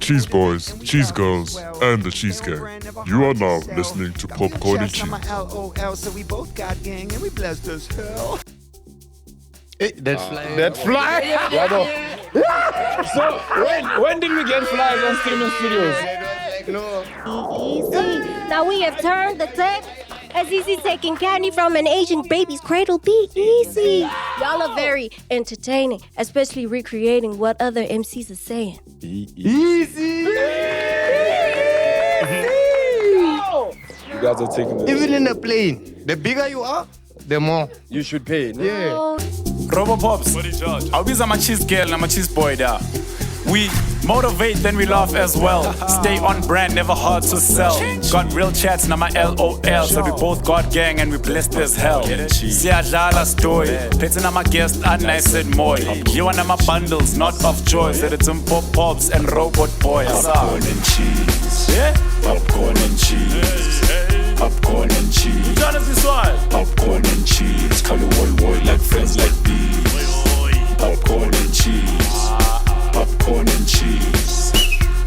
cheese boys, cheese girls, and the cheese gang. You are now listening to Popcorn and Cheese. So we both got gang and we blessed as hell. That fly. That fly? Yeah, no. So when did we get flies on streaming studios? Easy. Now we have turned the tech. As easy taking candy from an Asian baby's cradle. Be easy. Y'all are very entertaining, especially recreating what other MCs are saying. Easy. You guys are taking this. Even in a plane, the bigger you are, the more you should pay. No? Yeah. Robo Pops, always I'm a cheese girl and I'm a cheese boy there. We motivate, then we laugh as well. Stay on brand, never hard to sell. Got real chats, now my LOL. So we both got gang and we blessed as hell. Siyadlala story, plating on my guest and nice and moy. You and my bundles, not of joy. Said it's some pop pops and robot boy. Popcorn and cheese. Yeah? Popcorn and cheese. Popcorn and cheese. This one. Popcorn and cheese. Call it boy like friends like these. Popcorn and cheese. Popcorn and cheese.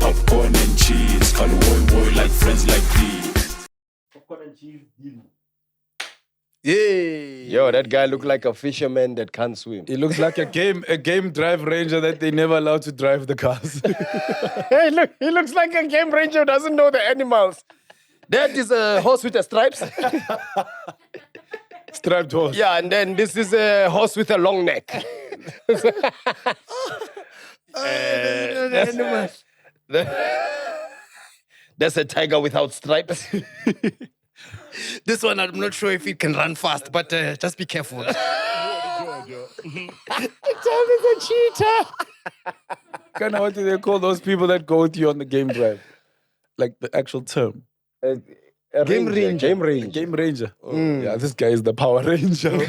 Popcorn and cheese. Call it boy like friends like these. Popcorn and cheese. Yeah. Yo, that guy look like a fisherman that can't swim. It looks like a game drive ranger that they never allowed to drive the cars. Hey, look, he looks like a game ranger who doesn't know the animals. That is a horse with the stripes. Striped horse. Yeah, and then this is a horse with a long neck. That's a tiger without stripes. This one, I'm not sure if it can run fast, but just be careful. It's a cheetah. Kind of what do they call those people that go with you on the game drive? Like the actual term. Game ranger. Game ranger. Yeah, this guy is the Power Ranger.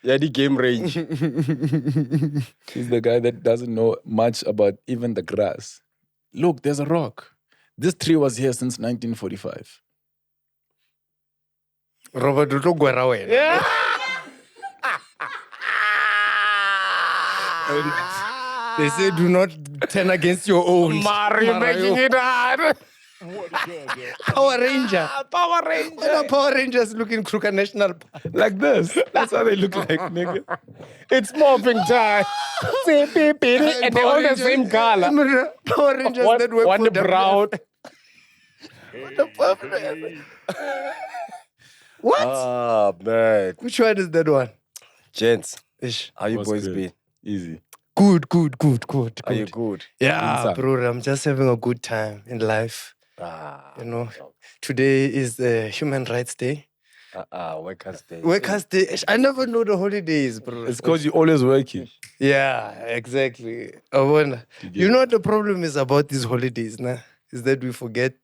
Yeah, the game range. He's the guy that doesn't know much about even the grass. Look, there's a rock. This tree was here since 1945. Robert yeah. They say do not turn against your own. Mario making it hard. Power Ranger. Power Ranger. What are Power Rangers looking Kruger National Park? Like this. That's how they look like, nigga. It's morphing time. And they're all the same color. Power Rangers that work one for the brown. What? Ah, man. Which one is that one? Gents, Ish. how you What's boys good? been? Easy. Good. Are you good? Yeah, Inside. bro, I'm just having a good time in life. Ah, You know, today is Human Rights Day. Workers' Day. Workers' Day. Ish, I never know the holidays, bro. It's because you're always working. Yeah, exactly. I wonder. You know what the problem is about these holidays, nah? Is that we forget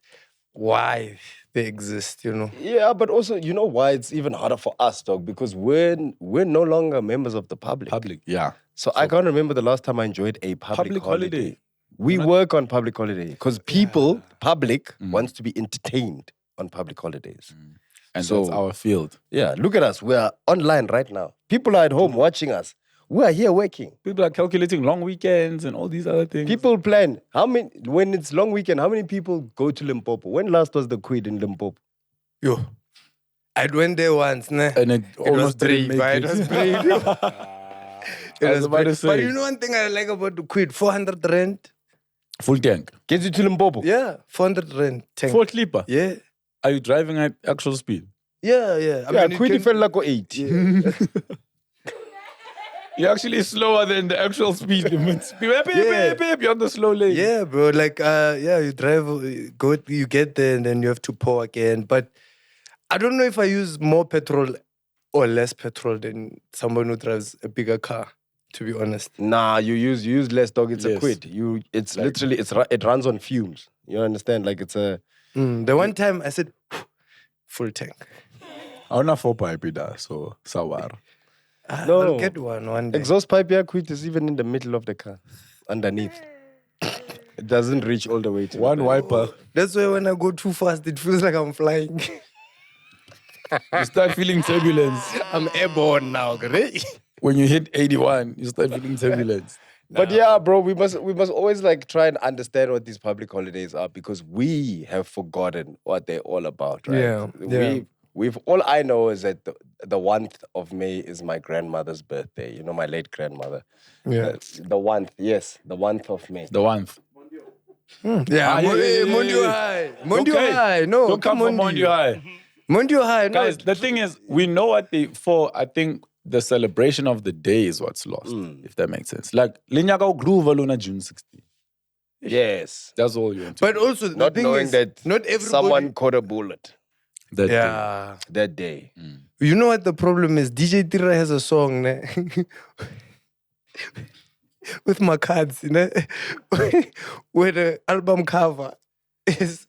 why they exist, you know? Yeah, but also, you know why it's even harder for us, dog? Because we're no longer members of the public. Yeah. So I can't remember the last time I enjoyed a public holiday. We work on public holiday because public wants to be entertained on public holidays. And So- that's our field. Yeah, look at us. We are online right now. People are at home watching us. We are here working. People are calculating long weekends and all these other things. People plan. When it's long weekend, how many people go to Limpopo? When last was the Quid in Limpopo? Yo, I went there once, nah? And it It was almost brave, didn't make it it. was brave. It I was was about to brave. say. But you know one thing I like about the Quid? 400 rand. Full tank. Gets you to Limpopo. Yeah, 400 rand tank. Full clipper. Yeah. Are you driving at actual speed? Yeah. I Yeah, mean, you Quid can- felt like 8. You're actually slower than the actual speed limit. You're on the slow lane. Yeah, bro. Like, you drive, you get there, and then you have to pour again. But I don't know if I use more petrol or less petrol than someone who drives a bigger car. To be honest. Nah, you use less, dog. It's a Yes. Quid. It's literally it runs on fumes. You understand? Like it's a. The one time I said, full tank. I want a 4-pipe da, so sawar. No. I'll get one day. Exhaust pipe here, Quid is even in the middle of the car, underneath. It doesn't reach all the way to One the wiper. That's why when I go too fast, it feels like I'm flying. You start feeling turbulence. I'm airborne now, great. When you hit 81, you start feeling turbulence. But yeah, bro, we must always like try and understand what these public holidays are because we have forgotten what they're all about, right? Yeah. We've all I know is that the 1st of May is my grandmother's birthday. You know, my late grandmother. Yeah. The 1st, yes, the 1st of May. The one. Yeah. Mondio High. Mondio High. No, Don't come from Mondio High. Mondio High. No. Guys, the thing is, we know what they for. I think the celebration of the day is what's lost, if that makes sense. Like, Linyaka Groove Luna June 16. Yes. That's all you want to But also, the Not thing knowing is, that not everybody. someone caught a bullet that day. Yeah. that day. You know what the problem is? DJ Tira has a song ne? with my cards, you know, where the album cover is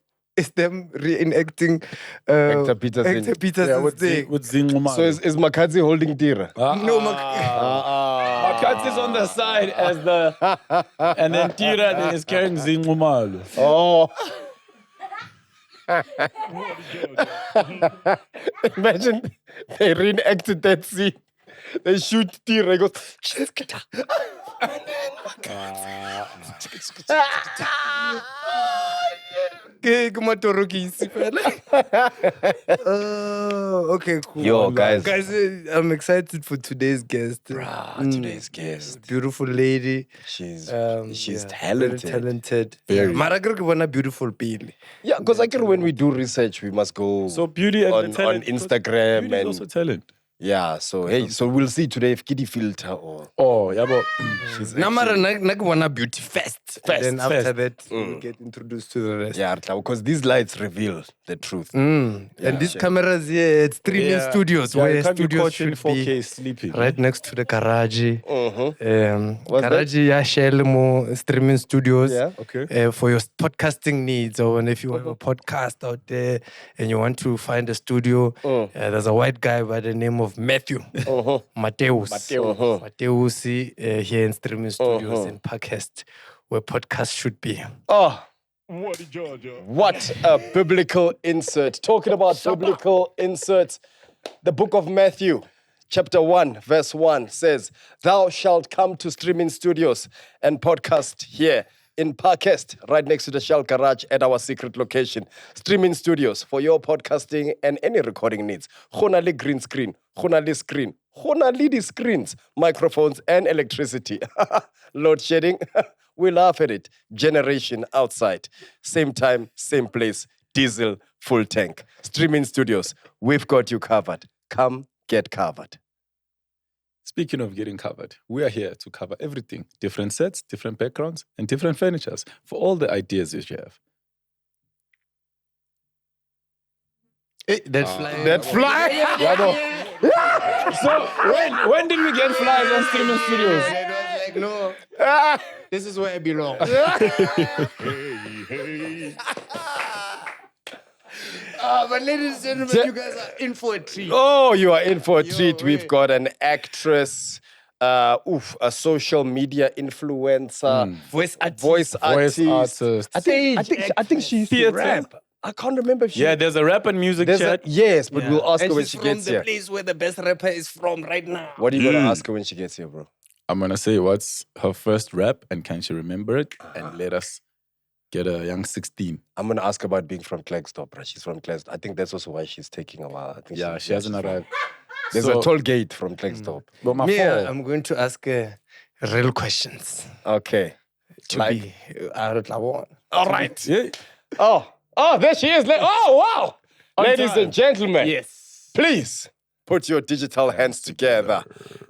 them reenacting Hector Peterson. Hector Peterson's thing. With Zingumalo. So is Makadzi holding Tira? No, Makatz is on the side as the... and then Tira then is carrying Zingumalo. Oh. Imagine they reenacted that scene. They shoot Tira. He goes, okay, cool. Yo, guys. Guys, I'm excited for today's guest. Today's guest. Beautiful lady. She's Very talented. talented. Very. Mara ke re ke bona beautiful pele. Yeah, because I can when we do research, we must go So beauty and on, the talent. on Instagram Beauty is and also talent. yeah. So hey, so we'll see today if Kitty filter or Oh, yeah, but... Na mara na ke bona beauty first. First, Then after first. that, we get introduced to the rest. yeah, because these lights reveal the truth. And these cameras here at Streaming Studios, Yeah, where you can't be studios caught should in 4K be. sleeping. Right next to the garage. What's Garage ya share mo Streaming Studios. Yeah. Okay. For your podcasting needs, or if you have a podcast out there and you want to find a studio, there's a white guy by the name of Matthew Mateus. Mateus here in Streaming Studios in Parkhurst, where podcasts should be. Oh, what a biblical insert. Talking about biblical inserts, the book of Matthew, chapter 1, verse 1 says, "Thou shalt come to Streaming Studios and podcast here in Parkhurst, right next to the Shell Garage at our secret location. Streaming Studios for your podcasting and any recording needs. Khunale green screen, khunale screen, khunale the screens, microphones and electricity. Load shedding, we laugh at it. Generation outside. Same time, same place. Diesel, full tank. Streaming Studios, we've got you covered. Come get covered." Speaking of getting covered, we are here to cover everything. Different sets, different backgrounds, and different furnitures for all the ideas that you have. That fly. That fly? So, when did we get flies on Streaming Studios? It was like, no, this is where I belong. But ladies and gentlemen, you guys are in for a treat. Oh, you are in for a treat. wait. We've got an actress, a social media influencer, Voice artist. voice artist. I think she's Theatre. rap. I can't remember if she. Yeah, there's a rap and music there's chat. yes, but we'll ask And her when she's she from gets the here. place where the best rapper is from right now. What are you gonna ask her when she gets here, bro? I'm going to say what's her first rap and can she remember it? And let us get a young 16. I'm gonna ask her about being from Klerksdorp, bro. She's from Klerksdorp. I think that's also why she's taking a while. I think Yeah, she hasn't she's from- arrived. There's So- a toll gate from Klerksdorp. But my Me, fault. I'm going to ask real questions. Okay. To Like- be out of one. All right. Yeah. Oh, there she is. Oh, wow. Ladies time. and gentlemen. Yes. Please put your digital hands together.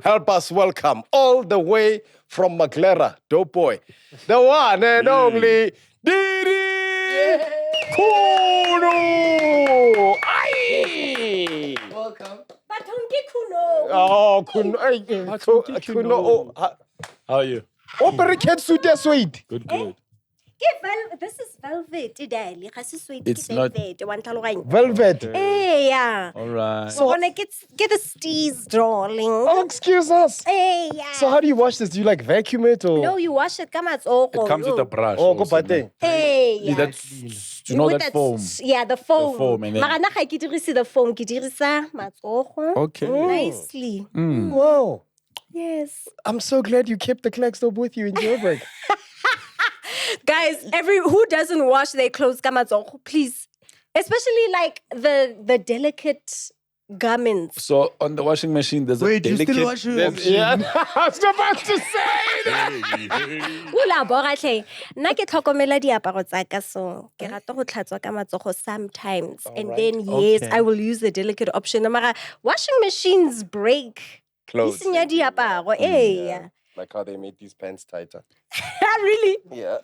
Help us welcome all the way from Maglera, dope boy, the one and only Didi KHUNOE. Aye. Welcome. Batongi KHUNOE. Oh, KHUNOE. Oh, How are you? Operate suit as sweet. Good. This is velvet, Daddy. It's not- velvet. Velvet. Hey, yeah. All right. So wanna get the steez, darling. Oh, excuse us. Hey, yeah. So how do you wash this? Do you like vacuum it or? No, you wash it. Come on, oh, It comes with a brush. Oh, go also, bate. Hey, yeah. That's, you know With that foam. Yeah, the foam. The foam, and then- Mara na ga ke dirise the foam, ke dirisa matsogo. Okay. Nicely. Wow. Yes. I'm so glad you kept the Clackstop with you in jailbreak. Guys, who doesn't wash their clothes, kamatsogo, please. Especially like the delicate garments. So on the washing machine, there's Wait, a you delicate... still wash your Yeah, I was about to say that. Ula boratlhe. Nna ke tlhokomela diaparo tsa ka, so ke rata go tlhatswa ka matsogo sometimes. And then yes, I will use the delicate option. Mara washing machines break. Clothes. Di senya diaparo. Eh. Like how they made these pants tighter. Really? Yeah.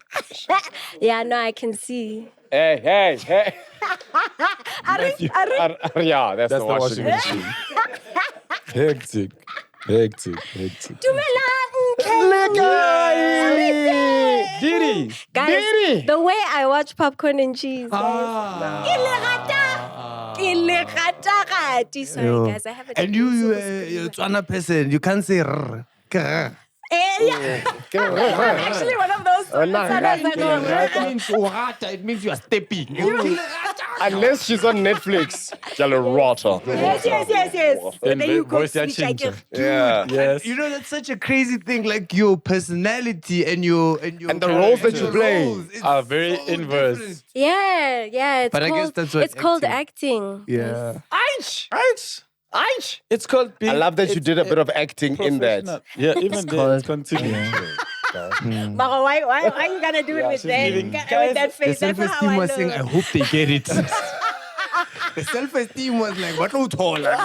Yeah, no, I can see. Hey. Ari. Yeah, that's That's the washing machine. Hectic. Dumelang. Didi! Guys, the way I watch popcorn and cheese. Sorry, guys, I have a And you're a Tswana person. You can't say rrr. Grr. yeah. I'm actually one of those. It means urata. It means you are stepping. Unless she's on Netflix. Jalorata. Yes. Then Then you go voice ya switch like change. Yeah. Yes. You know, that's such a crazy thing. Like your personality and your And the roles that you play are very inverse. different. Yeah. It's But I called, guess that's what it's called acting. Yeah. It's called being... I love that you did a bit of acting in that. Yeah, even there, it's continuing. Mara, why are you gonna do it with that face? The That's not how self-esteem I was saying, I know. hope they get it. The self-esteem was like, what no taller?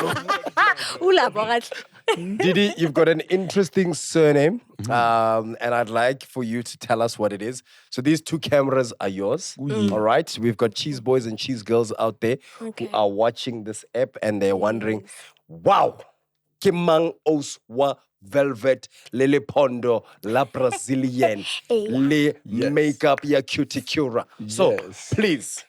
Ula borat. Didi, you've got an interesting surname, and I'd like for you to tell us what it is. So these two cameras are yours, all right? We've got cheese boys and cheese girls out there who are watching this app, and they're wondering, wow, Kimang Oswa Velvet, Lele Pondo, La Brazilian, Le Makeup, Ya Cutie Cura. So please,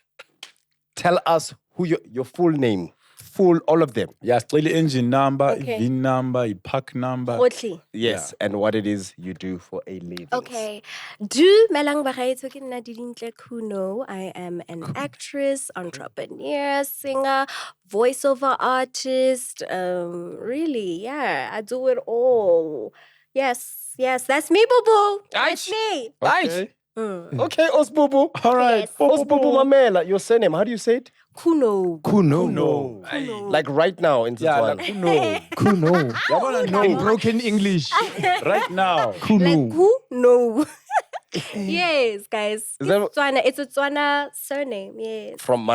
tell us who your full name. All of them. Yeah, still engine number, Okay. VIN number, pack number. Hotly. Yes, and what it is you do for a living. Okay. Dumelang bagaetsho, ke nna DIDINTLE KHUNOE. I am an actress, entrepreneur, singer, voiceover artist. Really, yeah, I do it all. Yes, that's me, boo boo. That's me. Right. Okay, Osbubu. All right. Yes. Osbubu Mamela, your surname, how do you say it? KHUNOE. No. Like right now in Yeah, Setswana. like, no. Kuno. No. In broken English. Right now. Like who? No. Yes, guys. Is that- It's a Tswana surname. Yes. From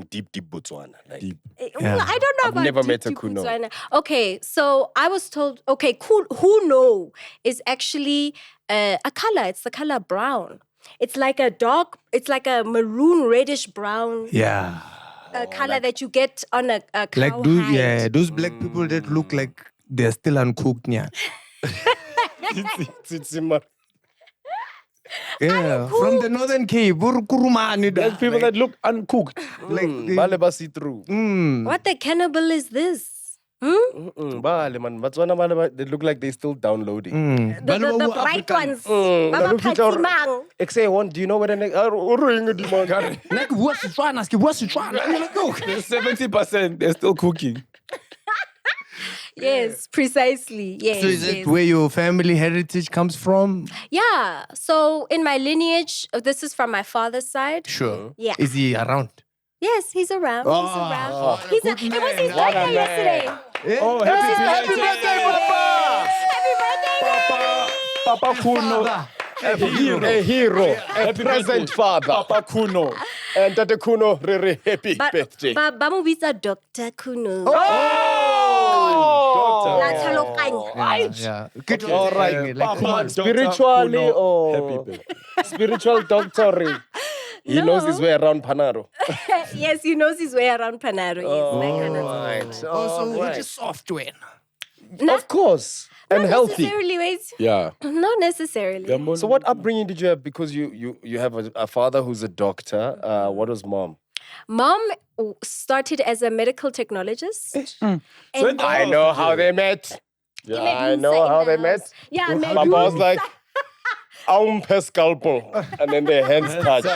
deep Botswana. Like, Well, I don't know I've about never deep, met a deep KHUNOE. Botswana. Okay, so I was told. Okay, KHUNOE is actually a color. It's the color brown. It's like a dark. It's like a maroon reddish brown Yeah. color that you get on a cow Like hide. those black people that look like they're still uncooked. Yeah. Tsitsima. Yeah. From the Northern Cape. Burkurumani. There's people that look uncooked. Bale ba see through. What the cannibal is this? Bale man, Botswana bale ba, they look like they're still downloading. The bright ones. Mm, Baba look at our- Phatimang. XA1, do you know what an ring di man? Like, what's Setswana? What's Setswana? You're like, oh. 70%, they're still cooking. Yes, precisely. Yes. So is that yes. where your family heritage comes from? Yeah. So in my lineage, this is from my father's side. Sure. Yeah. Is he around? Yes, he's around. Oh, He's around. It was his What a birthday man. yesterday. Oh, Happy birthday, Papa! Happy birthday. Papa Kuno. A hero, a present father. Papa Kuno. And Tate Kuno, happy birthday. Ba mo bitsa Dr. KHUNOE. La tlhaloganyo. Yeah. Okay, all right. Like, come on. Spiritually or Happy birthday. spiritual doctor. He knows his way around Panaro. Yes, he knows his way around Panaro. Yes, that kind of Right. Also, All which right. is software. Of course. And healthy. necessarily, wait. Yeah. Not necessarily. So what upbringing did you have? Because you have a father who's a doctor. What was mom? Mom started as a medical technologist. And I know how they met. I know how they met. Yeah, Papa was like, scalpel. And then their hands touched.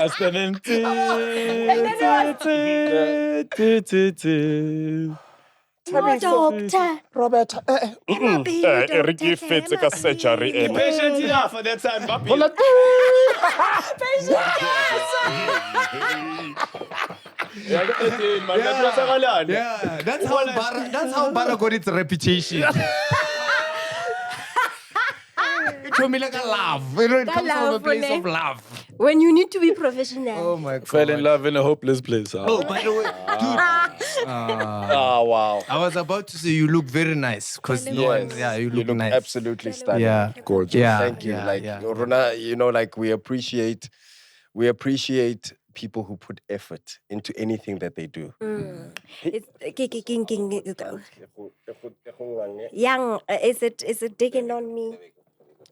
No, doctor. Robert. Eric fetse ka surgery ena. Patient enough for that time, papi. Yeah, that's how Bara got its reputation. It told me like a love. You know, it comes from a place of love. When you need to be professional. Oh my God. Fell in love in a hopeless place. Huh? Oh, by the way, dude. Oh, wow. I was about to say you look very nice because you look nice. Absolutely stunning. Yeah, Gorgeous. yeah. Thank you. Yeah. Rona, you know, like we appreciate people who put effort into anything that they do. It's young. Is it digging on me?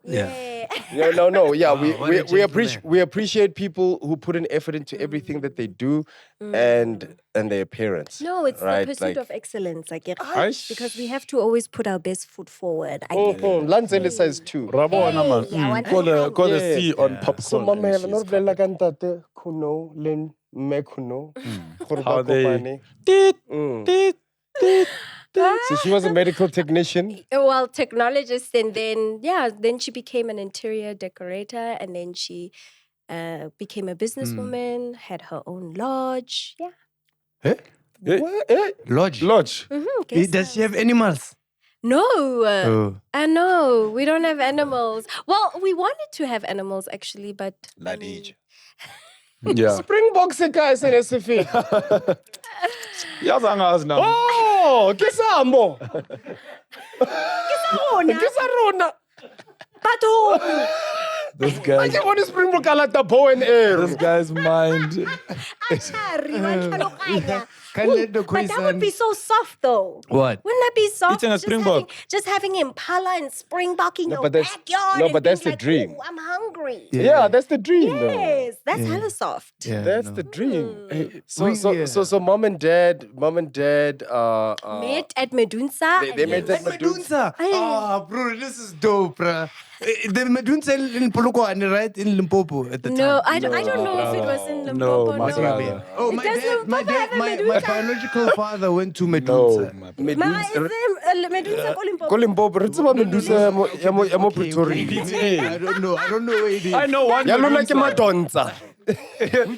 Yeah. No. Yeah, what a we appreciate people who put an effort into everything that they do, and their appearance. No, it's right? the pursuit Like, of excellence. I get it. Because we have to always put our best foot forward. I get it. Lanzele says too. Rabona man. Yeah, what Call the Yes. C on popcorn. So mama have not vela kantate KHUNOE len me KHUNOE. Gore How ba they- kopane. Teet, Mm. teet, teet. So she was a medical technician. Well, technologist, and then she became an interior decorator, and then she became a businesswoman, had her own lodge. Yeah. What? Eh? Lodge. Lodge. Does she have animals? No. Oh. I know. We don't have animals. Well, we wanted to have animals actually, but I mean, Yeah. Springboks guys in SFE. Yazangas now. Oh, Kisamo. Kisarona. Kisarona. Pato. This I guy's just want to Springbok like the bow and arrow. this guy's mind. Achari, wa tlhaloganya. Can't let the But that would be so soft though. What? Wouldn't that be soft? Eating a Springbok. Just having Impala and Springbok in your but that's- backyard. no, and but that's being the dream. "Ooh, I'm hungry. Yeah, that's the dream though. Yes, that's hella soft. Yeah, That's no. the dream. Hey, We- So mom and dad Met at Medunsa. they met at Medunsa. Oh, bro, this is dope, bro. The Medunsa in Polokwane, right? In Limpopo at the time. No, I don't know if it was in Limpopo. my No, brother. Oh, It my does dad, my, Limpopo dad, have a my Medunsa? biological father went to No, Medunsa. my Ma, is Medunsa ko Limpopo? Kolimpopo, re tseba Medusa ya mo Pretoria. I don't know where it is. I know one. Ya lona ke Medusa. madonsa.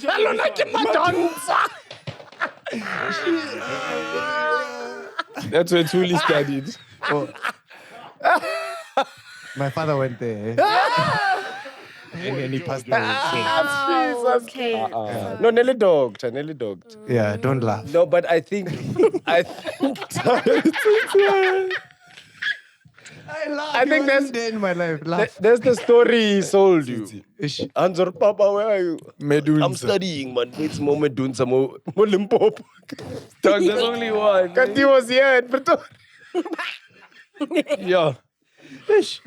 Ya lona ke madonsa. That's where Tuli studied. My father went there. And then he passed away. Oh, okay. No, Nelly doctor. Yeah, don't laugh. No, but I think I think that's day in my life. Laugh. that's the story he sold you. Ish. Anzor Papa, where are you? Medusa. I'm studying, man. It's more Medunsa, more Limpopo. Dog, there's only one. Kanti was here in Pretoria. Yeah. There's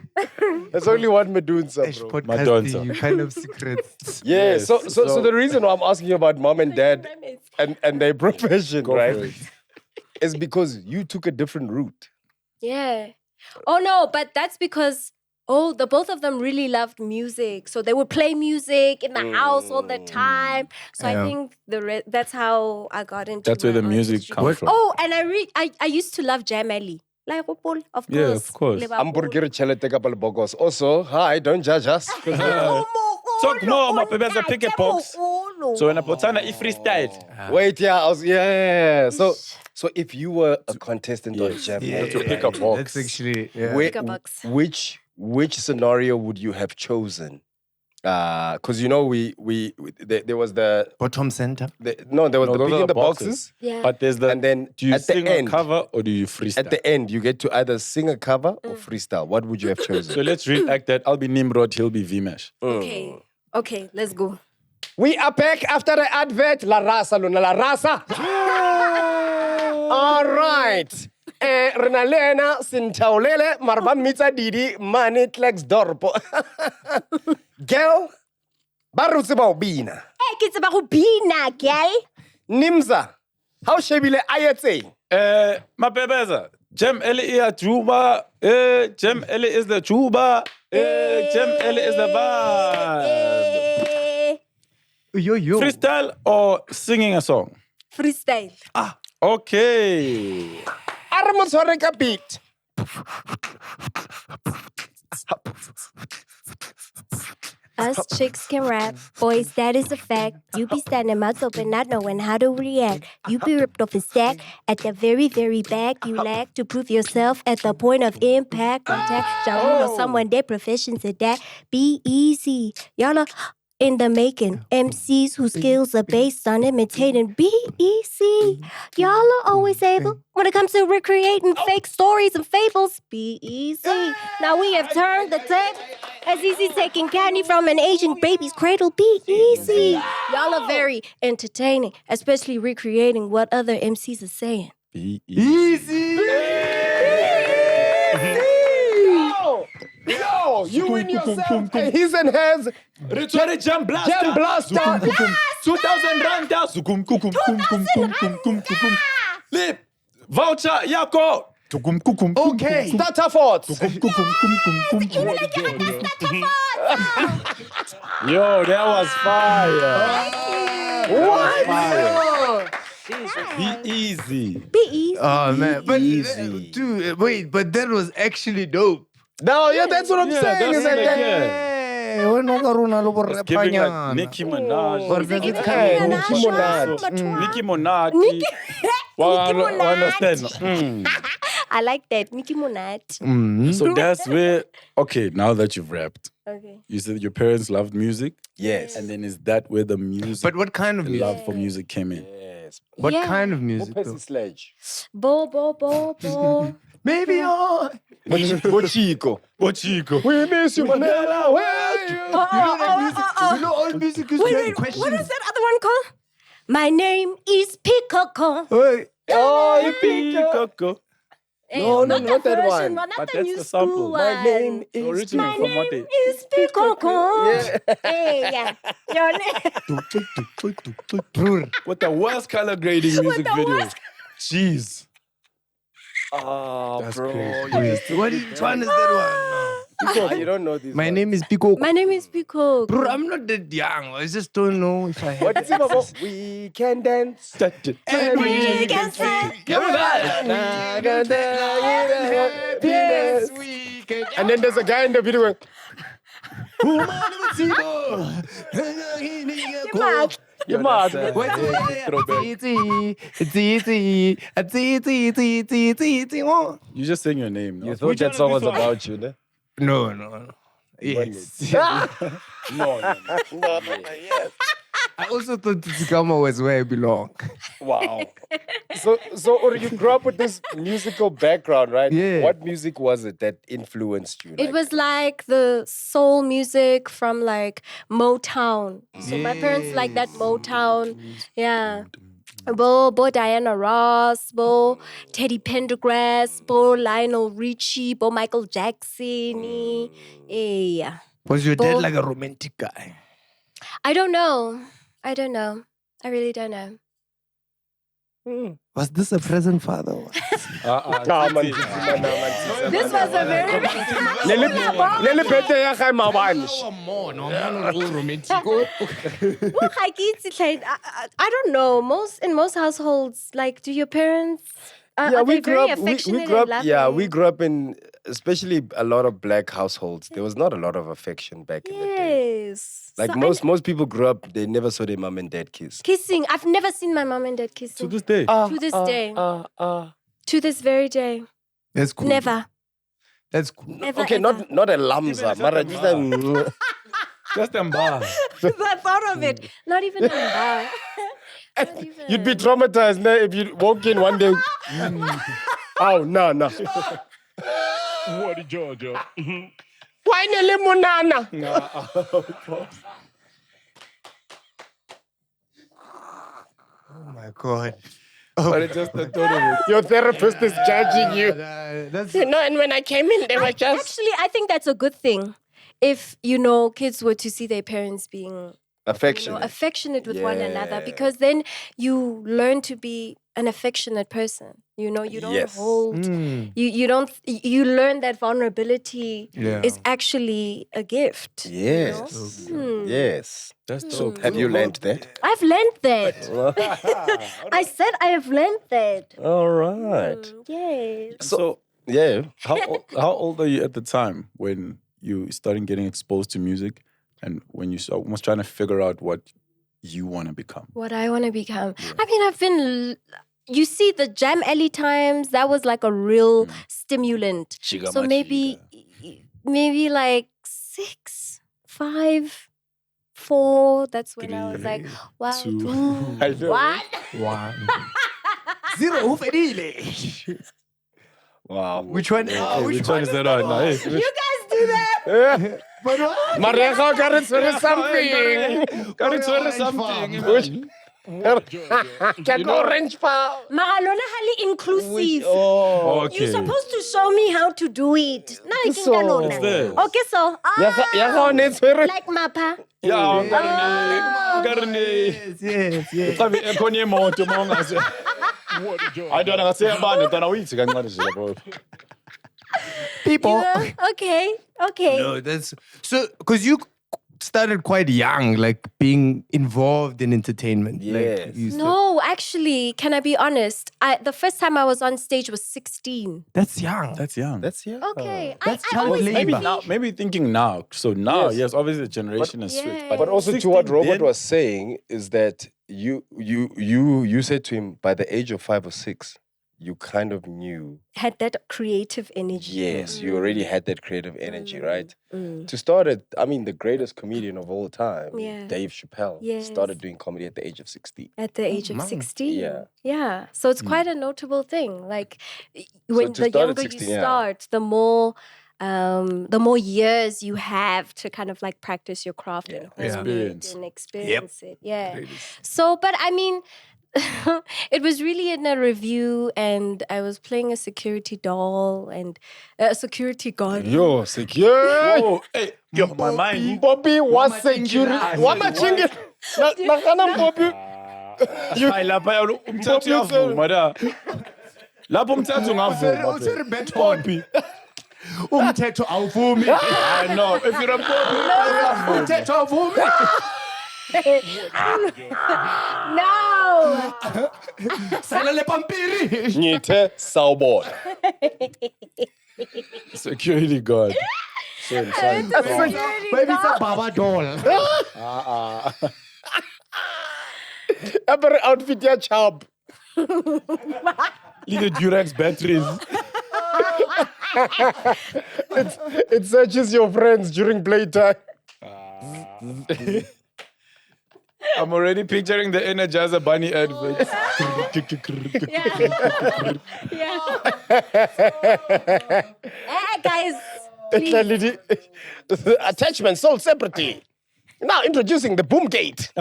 only one Medusa, Ish, bro. podcasting, you kind of secrets. Yeah, Yes, so so- the reason why I'm asking you about mom and dad and their profession, Go for right, it. is because you took a different route. Yeah. Oh no, but that's because the both of them really loved music, so they would play music in the house all the time. So Yeah. I think that's how I got into. That's where my the music artistry. comes from. Oh, and I used to love Jam Alley. Like Opol, of course. Yeah, of course. Hamburger chelete ka bogos. Also, hi, don't judge us. Talk more, my baby, as a pick a box. So when I put on a freestyle, Wait, yeah. So if you were a contestant on Jam, to pick a box. That's actually, yeah. whi- Pick a box. which scenario would you have chosen? Because you know there was the Bottom center. there was No, the those picking are the boxes. boxes. Yeah. But there's the. And then do you at the sing end- a cover or do you freestyle? At the end, you get to either sing a cover or freestyle. What would you have chosen? So let's reenact that. I'll be Nimrod, he'll be Vimesh. Okay, let's go. We are back after the advert. La raza, Luna, la raza. All right. Renalena, Sintaulele, Marban Mita Didi, Mani Tlex Dorpo. Girl, Barutsiba Bina. Hey, kids about bina, girl. Nimza, how shabile ayetse? My bebeza. Jem Ele is Juba. Jem Ele is the Juba. Jem Ele is the vibe. Yo. Freestyle or singing a song? Freestyle. Okay. Are mo tshware ka beat. Us chicks can rap, boys, that is a fact. You be standing mouths open, not knowing how to react. You be ripped off a stack at the very, very back. You lack to prove yourself at the point of impact. Y'all know someone their professions at that. Be easy. Y'all are in the making. MCs whose skills are based on imitating. Be easy. Y'all are always able when it comes to recreating fake stories and fables. Be easy. Now we have turned the table. As easy taking candy from an Asian baby's cradle. Be easy. Y'all are very entertaining, especially recreating what other MCs are saying. Be easy. Yo, you win yourself. His and hers. Retore Jam Blaster. Jam Blaster. 2,000 rand. Zukum kukum kum kum kum kum kum kum. Lip. Voucher yako. Tukum kukum. Okay. Starter Forts. Kum kum kum kum kum. Yo, that was fire. What? Fire. Be easy. Be easy. Oh man, but Easy. dude, wait, but that was actually dope. No, yeah, that's what I'm Yeah, saying. that's Is that like, yeah. Hey, wena ka rona lo borre It's giving like panyana. Nicki Minaj. Or does it Hey, come? Nicki Minaj. Nicki Minaj. Nicki Wa understand? Minaj. I like that. Nicki Minaj. So that's where, okay, now that you've rapped, Okay. you said your parents loved music. Yes. And then is that where the music, But what kind of the music? love for music came in? Yes. What Yeah. kind of music? Who though? passes sledge? Bo, bo, bo, bo. Maybe I. Bochico. Bochico. We miss you, Manila. Where are you? You know all music is Wait, questions. what is that other one called? My name is Pikoko. Wait, Oh, you think Coco. No, not not the that version one. Not But the that's new the school sample. one. my name is Original from what they... is Pikoko. Hey, yeah. Your name. With the worst color grading music the video. worst- Jeez. Oh, That's bro. crazy. what is one is that You don't know this. one? My name is Pico. My name is Pikoko. Bro, I'm not that young. I just don't know if I have. What is it about? We can dance. And We can sing. Happiness we can. And then there's a guy in the video going, You're mad. you're mad. You just saying your name. You No, thought that song was about you, ne? No. Yes. no. I also thought Tsikama was where I belong. Wow. So or you grew up with this musical background, right? Yeah. What music was it that influenced you? It was like the soul music from like Motown. So my parents like that Motown. Yeah. Bo Diana Ross, Bo Teddy Pendergrass, Bo Lionel Richie, Bo Michael Jackson. Yeah. Was your dad Bo- like a romantic guy? I don't know. I really don't know. Was this a present father? Ah, man, This was a very Lele birthday ya gae mabane. I don't know. In most households, like, do your parents Yeah, are we they grew very up. affectionate We grew up. and Yeah, loving? we grew up in, especially a lot of black households. There was not a lot of affection back in the day. Yes. Like So most people grew up, they never saw their mom and dad kiss. kissing. I've never seen my mom and dad kissing. To this day. To this day. To this very day. That's cool. Never. That's cool. Never. Okay, ever. not a lamza, mara just a. Just them bar. The thought of it. Not even a bar. Not even. You'd be traumatized ne, if you walk in one day. Oh no. What Georgia? Why ne limonana? Oh my God. But it's just the thought of it. Your therapist is judging you. That's No, and when I came in, they were just. Actually, I think that's a good thing. If, kids were to see their parents being Affectionate. with one another, because then you learn to be an affectionate person. You know, you don't Yes. hold. You don't. You learn that vulnerability is actually a gift. Yes. Yes. That's dope. Have you learned that? I've learned that. I said I have learned that. All right. Yes. So, Yeah. how old are you at the time when you started getting exposed to music and when you almost trying to figure out what you want to become? What I want to become. I mean, I've been. You see, the Jam Alley times, that was like a real stimulant. So maybe like 6, 5, 4. That's when I was like, wow, 2. 2. I know. What? 1. 0 ufedile. Wow. Which one? Which one is that on? Nah, hey. You guys do that? Marecha got it something. Got to tell us something. Get orange power. Magalona hali inclusive. Oh. Okay. You're supposed to show me how to do it. No, I So- can't What's this? Okay, so like mapa. Yeah, Karne. Yes. Sabi ekhonye imoto mongase. I don't know say abantu tana uyithi kancane nje lapho. People. Okay. No, that's so because you started quite young, like being involved in entertainment. Yes. Like, you No, actually, can I be honest? The first time I was on stage was 16. that's young. That's young. That's yeah. Okay. That's I child always labor. Maybe maybe thinking now. So now, Yes. yes, obviously the generation has switched. Yeah. But also to 16 what Robert then- was saying is that you said to him by the age of 5 or 6, you kind of knew. had that creative energy. Yes, you already had that creative energy, right? Mm. To start at, I mean, the greatest comedian of all time, Yeah. Dave Chappelle, Yes. started doing comedy at the age of 16. At the age of 16. Yeah. Yeah. So it's quite a notable thing. Like when to the start at younger 16, you yeah. start, the more years you have to kind of like practice your craft and hone Experience. it and experience it. Yeah. So, but I mean, it was really in a review, and I was playing a security doll and a security guard. Yo, secure. Oh, hey, yo, my mind. Bobby was security. Wama chingi. Nakana Bobby. Hayi lapha yalo umthetho uyavuma da. Lapho umthetho ungavuma. Useri beton. Umthetho awuvumi. I know. If you're a Bobby, Umthetho awuvumi. No! Sala le pampiri. Nyithe sawubona. security guard. Sorry. Maybe it's a Baba doll. Every outfit ya chub. Little Durex batteries. It searches your friends during playtime. I'm already picturing the Energizer Bunny advert. Guys, please. Attachment sold separately. Now introducing the boom gate.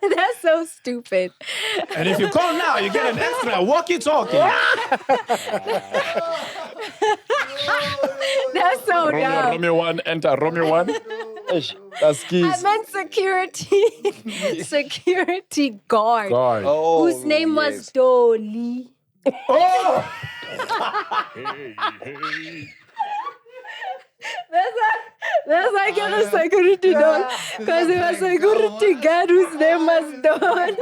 That's so stupid. And if you call now, you get an extra walkie-talkie. That's so dumb. Romeo 1, enter Romeo 1. That's keys. I meant security guard. Oh, Whose name was Dolly. That's why I get a security dog. Because it was a security guard whose name was Don.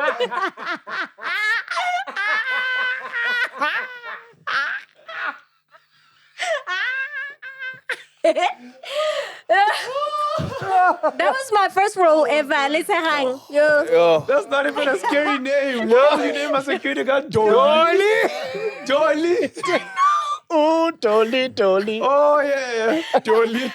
That was my first role ever. Let's hang. Yo. That's not even a scary name. No, you name a security guard Dolly. Dolly. Oh, Dolly. Oh, yeah. Dolly.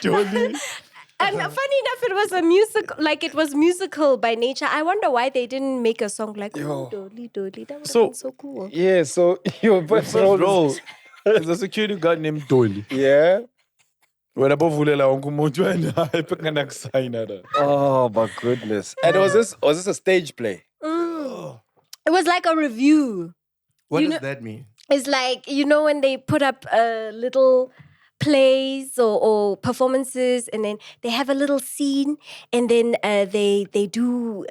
And funny enough, it was a musical, like it was musical by nature. I wonder why they didn't make a song like, oh, Dolly. That would have been so cool. Yeah, so your first role. There's a security guard named Dolly. Yeah. When abovulela wonke umuntu wena ephekana kusayina da. Oh my goodness. And was this a stage play? It was like a review. What You does know- that mean? It's like, when they put up a little plays or performances, and then they have a little scene, and then they do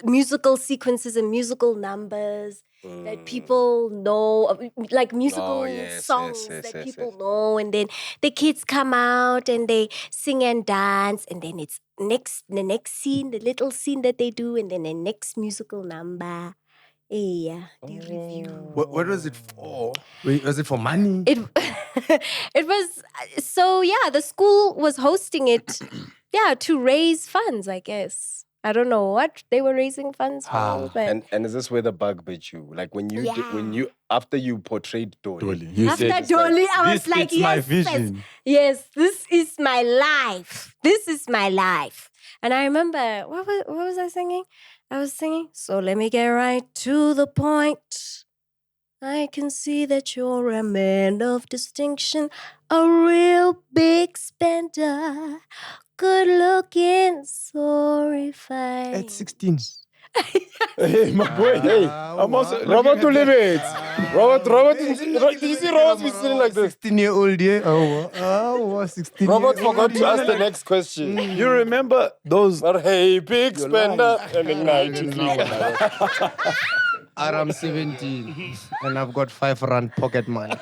musical sequences and musical numbers that people know, like musical songs that people know, and then the kids come out and they sing and dance, and then it's the next scene, the little scene that they do, and then the next musical number. Yeah, the review. What was it for? Wait, was it for money? It it was so yeah. The school was hosting it, to raise funds. I guess I don't know what they were raising funds for, but And is this where the bug bit you? Like when you after you portrayed Dolly. You after said, Dolly, I was "This like, is my yes, vision." yes, this is my life. This is my life. And I remember what was I singing? I was singing. So let me get right to the point. I can see that you're a man of distinction, a real big spender, good looking, so refined. At 16. Hey, my boy. Hey, I'm also Robert to limit. Robert, did you see Robert be sitting like this? 16-year-old, yeah. Oh, 16. Robert forgot to ask the next question. You remember those? But hey, big spender. And then I'm 17 and I've got 5 rand pocket money.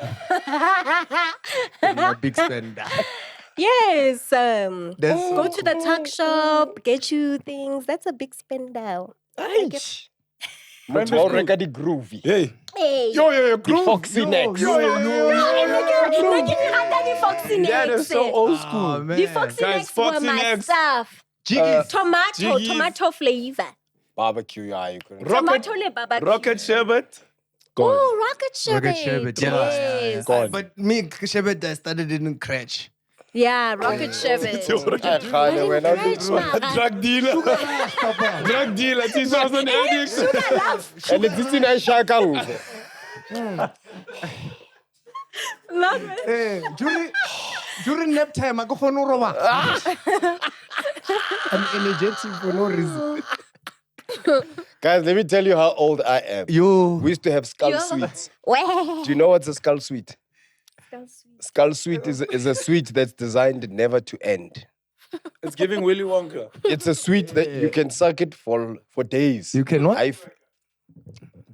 I'm a big spender. Yes. That's Go to the tuck shop, get you things. That's a big spender. But already groovy. Hey, Hey. yo, The Foxy next. that is so old school. Oh, man. The Foxy Guys, Necks were Foxy my Necks. stuff. Jiggies. Tomato flavor. Barbecue, yeah, you couldn't. Tomato le barbecue. Rocket sherbet. Oh, rocket sherbet. Rocket sherbet, yeah. Yes. Gone. But me, sherbet, I started in Cratch. Yeah, rocket sherbet. I can't when I French, Mara. Drug dealer. Drug dealer. Teach us an addict. Sugar love. And it's in a shakang. Love it. Hey, during nap time, I go for no roba. I'm energetic for no reason. Guys, let me tell you how old I am. Yo. We used to have skull Yo. sweets. Well. Do you know what's a skull sweet? Skull sweet is a sweet that's designed never to end. It's giving Willy Wonka. It's a sweet that you can suck it for days. You can what?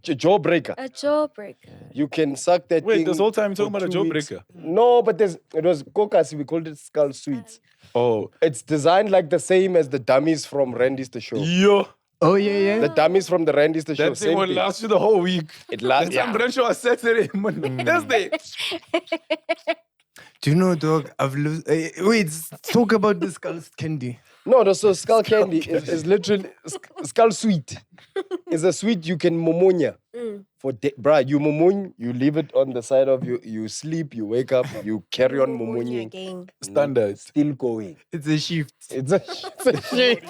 Jawbreaker. A jawbreaker. You can suck that Wait, thing. this whole time you're talking for about a 2 weeks. jawbreaker? No, but it was Kokasi. We called it skull sweets. Oh, It's designed like the same as the dummies from Randy's the Show. yo. Oh, yeah. The dummies from the Randy's the Show. That thing Same will thing. last you the whole week. It lasts. I'm pretty sure Saturday, Thursday. Do you know, dog? I've lived. Wait, talk about the skull candy. No, so skull candy is literally skull sweet. It's a sweet you can momonya for bruh. You momoon, you leave it on the side of you. You sleep, you wake up, you carry on momoning. Again. Standard. Still going. It's a shift. It's a shit.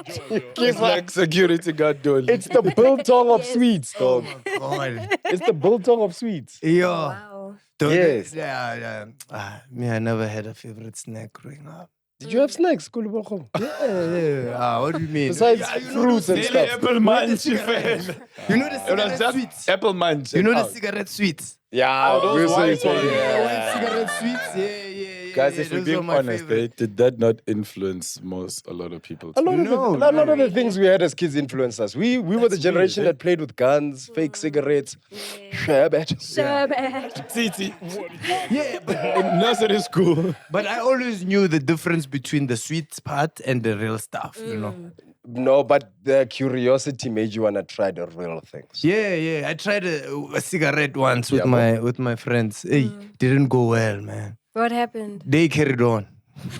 It's like security guard doll. It's the biltong of sweets, dog. God. It's the biltong of sweets. Yo. Wow. Dog, Yes. Yeah. Me, I never had a favorite snack growing up. Did you have snacks, Kulubakong? Yeah. What do you mean? Besides fruits and Daily stuff. apple munch, fan. You know the It was cigarette just sweets? apple munch. You know the Out. cigarette sweets? Yeah, those obviously. white ones. Yeah. Cigarette sweets? Yeah. Guys, if we're those being were my honest, favorite. did that not influence a lot of people? A lot No, of the things we had as kids influenced us. We were the generation that played with guns, fake cigarettes, sherbet. Sherbet. Titi. Yeah, but, In nursery school. but I always knew the difference between the sweet part and the real stuff, you know? No, but the curiosity made you want to try the real things. Yeah. I tried a cigarette once with my friends. Hey, didn't go well, man. What happened? They carried on.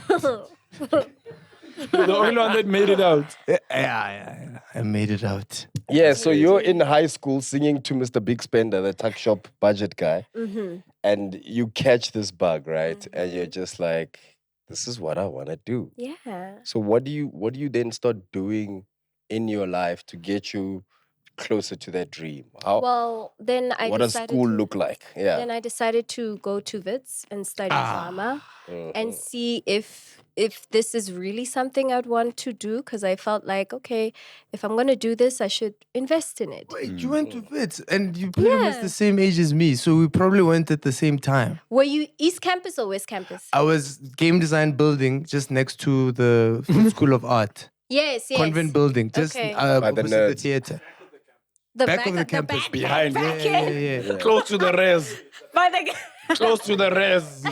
You're the only one that made it out. Yeah. I made it out. Yeah, so you're in high school singing to Mr. Big Spender, the tuck shop budget guy, and you catch this bug, right? And you're just like, this is what I want to do. Yeah. So what do you then start doing in your life to get you closer to that dream? How? Well, then I What does decided school to, look like? Yeah. Then I decided to go to Wits and study drama and see if this is really something I'd want to do, because I felt like, okay, if I'm gonna do this, I should invest in it. Wait, you went to Wits and you pretty much the same age as me, so we probably went at the same time. Were you East Campus or West Campus? I was game design building just next to the School of Art. Yes, yes. Convent building, just Okay. By the opposite the nerds. theater. The Back of the campus, behind. back Yeah, end. yeah. Close to the res. By the Close to the res.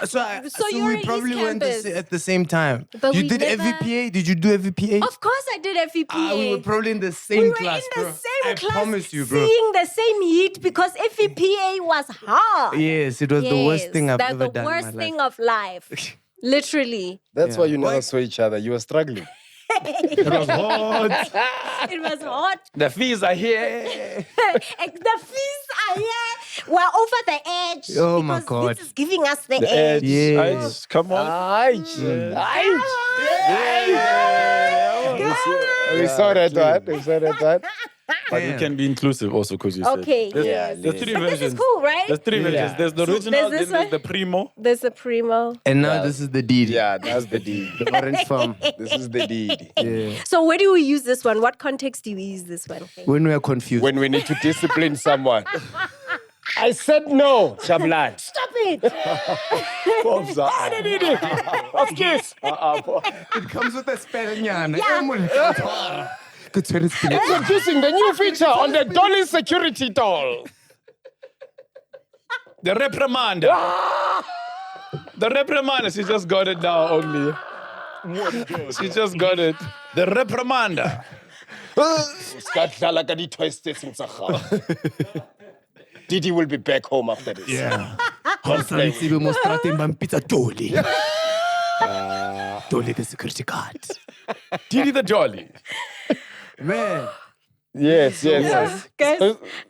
So you were we East probably went Campus. at the same time. But You we did never- FVPA? Did you do FVPA? Of course I did FVPA. We were probably in the same We were class, in bro. the same class, I promise you, bro. seeing the same heat because FVPA was hard. Yes, it was the worst thing I've that's ever the done worst in my thing life. of life. Literally. That's why you never Why- saw each other. You were struggling. It was hot. It was hot. The fees are here. The fees are here. We're over the edge. Oh my because God. This is giving us the, The edge. edge. Yeah. Edge. Come on. We saw that one. We saw that one. But we can be inclusive also, because you said. Okay, There's, yes. there's three But versions. this is cool, right? There's three versions. There's the original, there's then this there's one. the primo. There's a primo. And now this is the deed. Yeah, that's the deed. The orange farm. This is the deed. Yeah. So where do we use this one? What context do we use this one? When we are confused. When we need to discipline someone. I said no, Shablan. Stop it! It comes with a spell. Yeah. Introducing the new feature on the Dolly security doll. The reprimander. The reprimander. She just got it now only. She just got it. The reprimander. Didi will be back home after this. Yeah. Dolly the security guard. Didi the Jolly. Man. Yes, yes. Guys,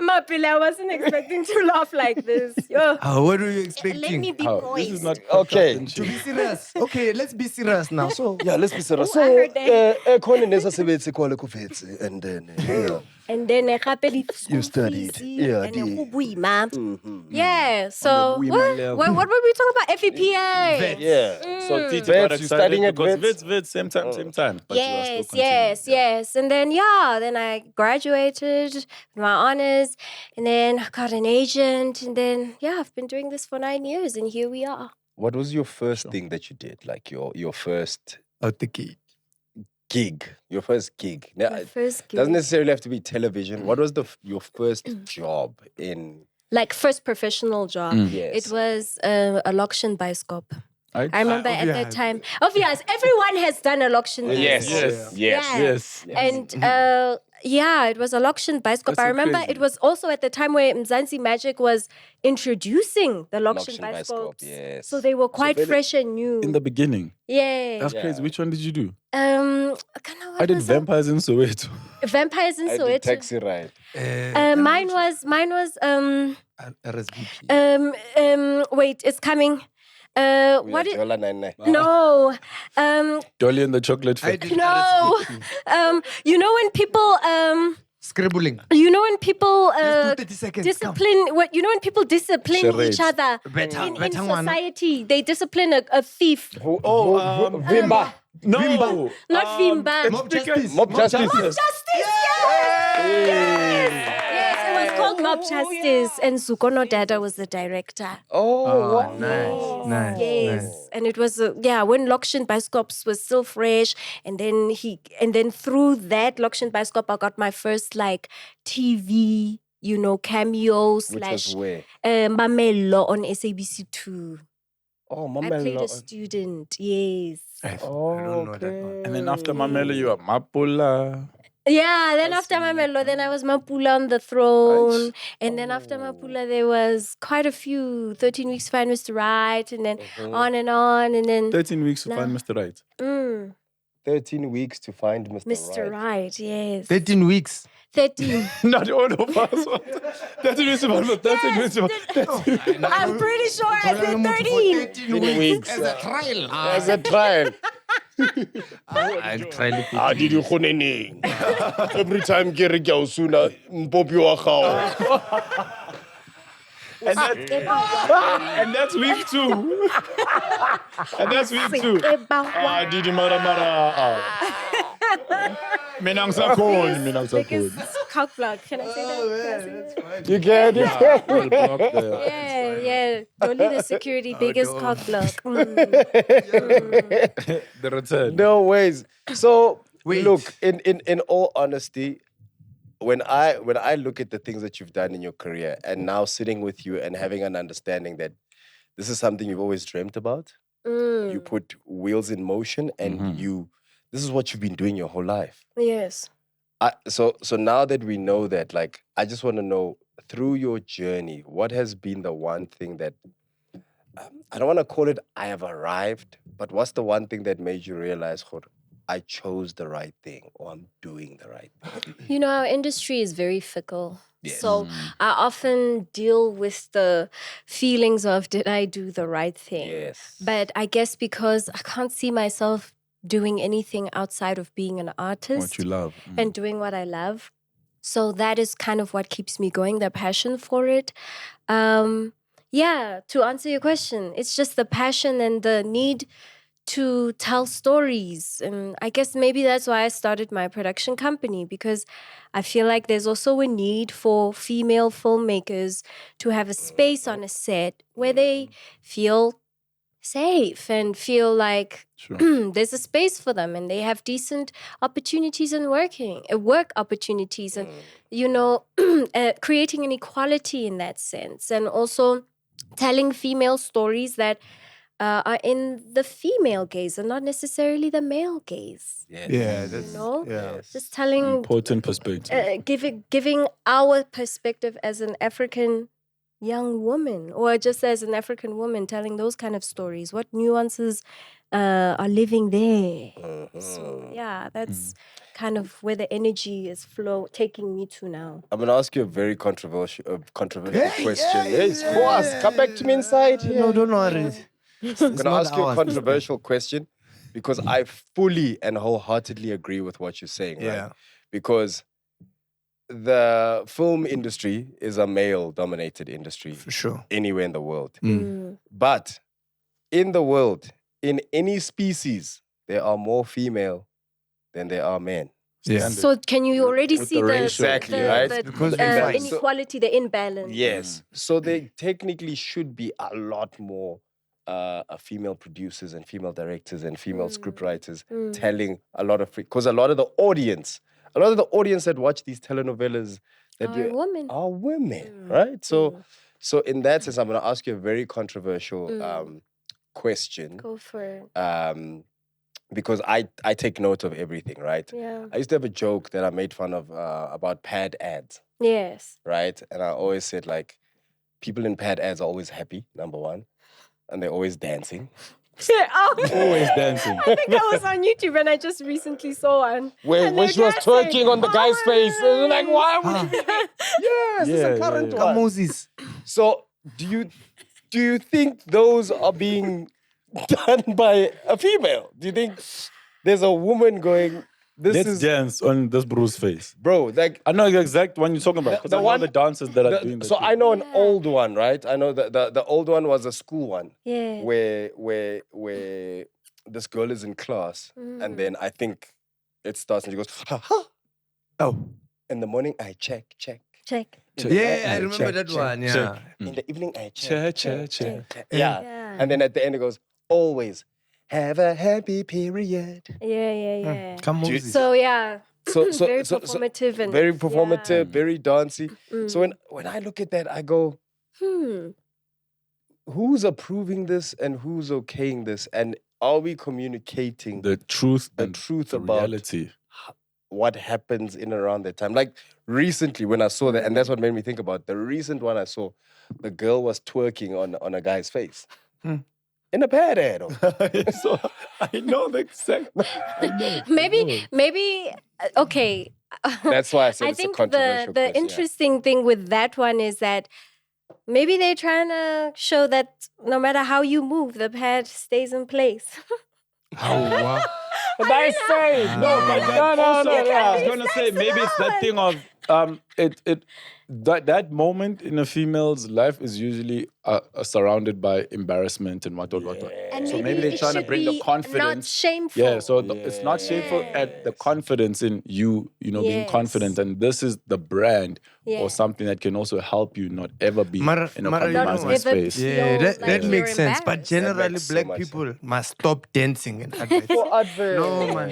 Mapile, I wasn't expecting to laugh like this. Yo. What are you Let expecting? me be This poised. is not Okay. To be serious. Okay, let's be serious now. So Yeah, let's be serious. Oh, I So, heard that. khona nesasebetsi kwa le kufetse, and then yeah. And then You studied. Yeah, and the- then yeah. So what were we talking about? FEPA. Yeah. So Titi Vets, got you excited studying at because Vets? Vets, same time. But you are still Yes. And then then I graduated with my honors, and then I got an agent, and then I've been doing this for 9 years, and here we are. What was your first thing that you did? Like your first out the key. gig? Your first gig? Now, My it first gig. doesn't necessarily have to be television. What was your first job in? Like first professional job. Yes. It was a Loction Bioscope. I I remember at that time. Obvious, everyone has done a Loction. Yes. Bioscope. Yes. Yeah. Yes. And it was a Loction Bioscope. That's I so remember crazy. it was also at the time where Mzansi Magic was introducing the Loction Loction Bioscope, Bioscopes. yes. So they were quite very- fresh and new. In the beginning. yeah. That's crazy. Which one did you do? What I did was it? Vampires in Soweto. Vampires in I did Soweto. taxi ride. Mine was RSVP. wait, it's coming. What it, Jola 99. no. Dolly and the Chocolate I Factory. did No. You know when people scribbling. Just do 30 seconds, discipline what when people discipline Charades. each other Better- in better one. society, they discipline a thief. Vimba. No. Not Vimba. Mob justice. Mob justice. Justice, yes, it was called Mob Justice, and Zukono Dada was the director. Oh, wow. Nice. Yes, and it was when Loction Bioscopes was still fresh, and then through that Loction Bioscope, I got my first like TV, cameo Which slash was where? Mamello on SABC2. Oh, I played Mama. a student. Yes. I don't know that one. And then after Mamela, you are Mapula. Yeah, then after Mamello, then I was Mapula on the throne. And then after Mapula, there was quite a few 13 Weeks to Find Mr. Right, and then on, and then 13 weeks to find Mr. Right. 13 weeks to find Mr. Mr. Right, yes. 13 weeks. 13. Not all of us. 13 weeks to find Mr. 13 weeks to find I'm pretty sure I said 13. 13 weeks. As a trial. As a trial. DIDINTLE. Every time ke re ke a o suna, mpopi wa gago. And that's week 2. And that's week 2. Didi mara mara. Mina ngisakhoni. Biggest cock block. Can I say that? Can I say that? You get it? Yeah. Only the security biggest cock block. The return. No ways. So look, in all honesty, when I look at the things that you've done in your career and now sitting with you and having an understanding that this is something you've always dreamt about, you put wheels in motion and this is what you've been doing your whole life. Yes. So now that we know that, like, I just want to know through your journey, what has been the one thing that I don't want to call it I have arrived, but what's the one thing that made you realize, I chose the right thing or I'm doing the right thing? You know, our industry is very fickle. Yes. So I often deal with the feelings of, did I do the right thing? Yes. But I guess because I can't see myself doing anything outside of being an artist What you love. and doing what I love. So that is kind of what keeps me going, the passion for it. Yeah, to answer your question, it's just the passion and the need to tell stories. And I guess maybe that's why I started my production company, because I feel like there's also a need for female filmmakers to have a space on a set where they feel safe and feel like there's a space for them and they have decent opportunities in work opportunities and, you know, creating an equality in that sense. And also telling female stories that are in the female gaze and not necessarily the male gaze. Yes. Yeah, that's You know? yeah. Just telling, Important perspective. giving our perspective as an African young woman, or just as an African woman, telling those kind of stories. What nuances are living there? So yeah, that's kind of where the energy is taking me to now. I'm gonna ask you a very controversial question. Yes, of course. Come back to me inside here. No, don't worry. I'm gonna ask you a controversial question because I fully and wholeheartedly agree with what you're saying, right? Yeah. Because the film industry is a male-dominated industry For sure. anywhere in the world. But in the world, in any species, there are more female than there are men. Yeah. So can you already With see the the ratio. Exactly, right? Because inequality, the imbalance? Yes. So there technically should be a lot more female producers and female directors and female scriptwriters telling a lot of... Because a lot of the audience that watch these telenovelas are women, right? So in that sense, I'm going to ask you a very controversial question. Go for it. Because I take note of everything, right? Yeah. I used to have a joke that I made fun of about pad ads, Yes. right? And I always said, like, people in pad ads are always happy, number one, and they're always dancing. Always dancing. I think I was on YouTube and I just recently saw one. When she was twerking on the guy's face. It was like, why would Yes, it's a current one. Moses. So do you think those are being done by a female? Do you think there's a woman going, Let's dance on this Bruce face. Bro, like... I know the exact one you're talking about. Because I know the dancers that are doing that. So I know an old one, right? I know the old one was a school one. Yeah. Where this girl is in class and then I think it starts and she goes, ha ha. Oh. In the morning I check. Yeah, I remember that one. Yeah. In the evening I check. Check. Yeah. And then at the end it goes, always have a happy period. Yeah. Come Moses. So yeah. So very performative and very performative, very dancey. So when I look at that, I go, who's approving this and who's okaying this? And are we communicating The truth about reality. what happens in and around that time? Like recently when I saw that, and that's what made me think about the recent one I saw, the girl was twerking on a guy's face. In a pad ad. So I know the exact. Maybe okay. That's why I said I it's think a controversial the question, interesting thing with that one is that maybe they're trying to show that no matter how you move, the pad stays in place. But I say no, but no. I was gonna say maybe it's that thing of that moment in a female's life is usually surrounded by embarrassment and what. And So maybe they're it trying to should bring the be confidence. Not shameful. Yeah, so it's not shameful at the confidence in you being Yes. confident, and this is the brand Yeah. or something that can also help you not ever be Mara- in a Mara, you know compromising what? space. Yeah, that Feel like makes you're sense. But embarrassed. generally, makes so black much people must stop dancing in adverts. For advert. No, man.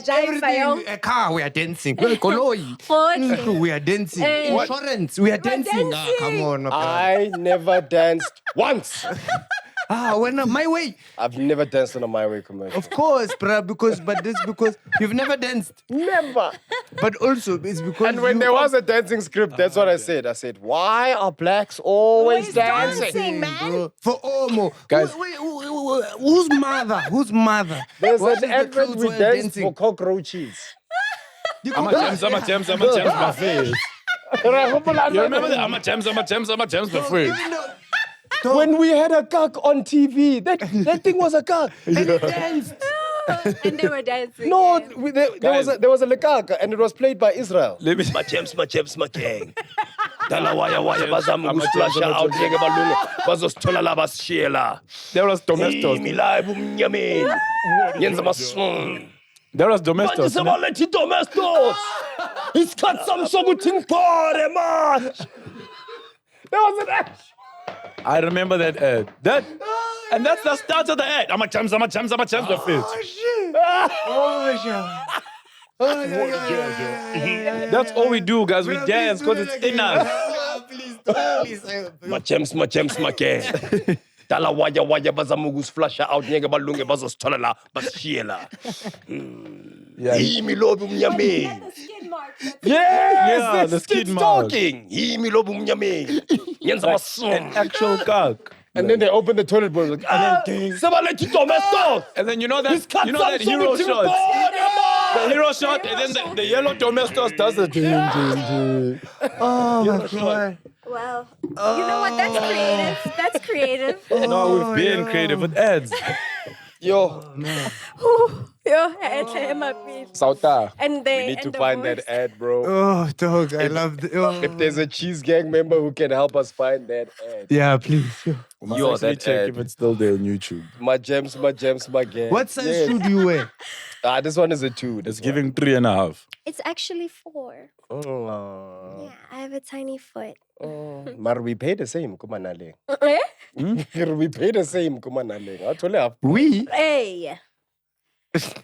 Everything, A car, we are dancing. Koloi. We are dancing. Insurance, we are dancing. Ah, come on, my brother. I never danced once. My way. I've never danced on a My Way commercial. Of course, bruh, because you've never danced. Never. But also, it's because And when there was a dancing script, that's what I said. I said, why are blacks always dancing? man. Bro, for Omo. Guys. Whose mother? Whose mother? There's Washes an the advert clothes we while danced dancing? for cockroaches. I'm a gems, my face. You remember that? I'm a gems, my face. When we had a cock on TV, that thing was a cock. And they danced. And they were dancing. No, yeah. there was a lekaka, and it was played by Israel. Let me My gems, my gang. Dala waya bazama ukusiplasha out njenge balungu bazosithola la basishiyela. there was domestos. Imilayo ubumnyameni. Yenza masung. There was Manje domestos. sebalethi domestos. Isikhathi sami sokuthi ngiphore manje. There was an ad. I remember that ad. And that's the start of the ad. I'm a gems, my face. That's all we do, guys. We dance because it's in us. My gems, my gang. Dala waya bazama ukusiplasha out njenge balungu bazosithola la basishiyela. Imilobo umnyameni. Yeah, the It's skid mark. talking. Imilobo umnyameni. Yenza masung. An actual cock. And then they opened the toilet bowl. Like, Sebalethi domestos. And then you know that hero shot. The hero shot, and then the yellow domestos does the ding, ding, ding. Oh, my God. Well, you know what? That's creative. No, we've been creative with ads. yo, Yo, and Sauta. we need to find that ad, bro. Oh, dog, I love it. If there's a cheese gang member who can help us find that ad. Yeah, please. We must Yo, actually that check ad. if it's still there on YouTube. My gems, my gang. What size shoe do you wear? This one is a 2. It's giving 3.5. it's actually 4. Oh. Yeah, I have a tiny foot. Mar, we pay the same, kumanale. Eh? We pay the same, kumanale. I told you, We? Hey.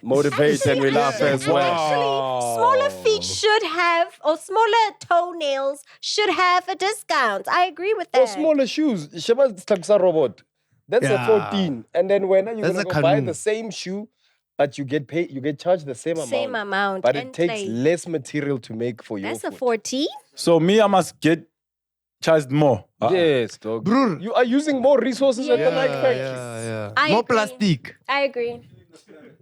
motivate and we laugh as well. Actually, smaller feet should have, or smaller toenails should have a discount. I agree with that. For smaller shoes, Sheba Staksa robot. That's Yeah. a 14. And then when you're That's gonna a go buy Kanu. the same shoe, but you get paid, you get charged the same amount. Same amount. But and it takes play. less material to make for That's your a foot. 14. So me, I must get charged more. Yes, dog. Brr. You are using more resources at the Nike factory. Yeah. I More agree. plastic. I agree.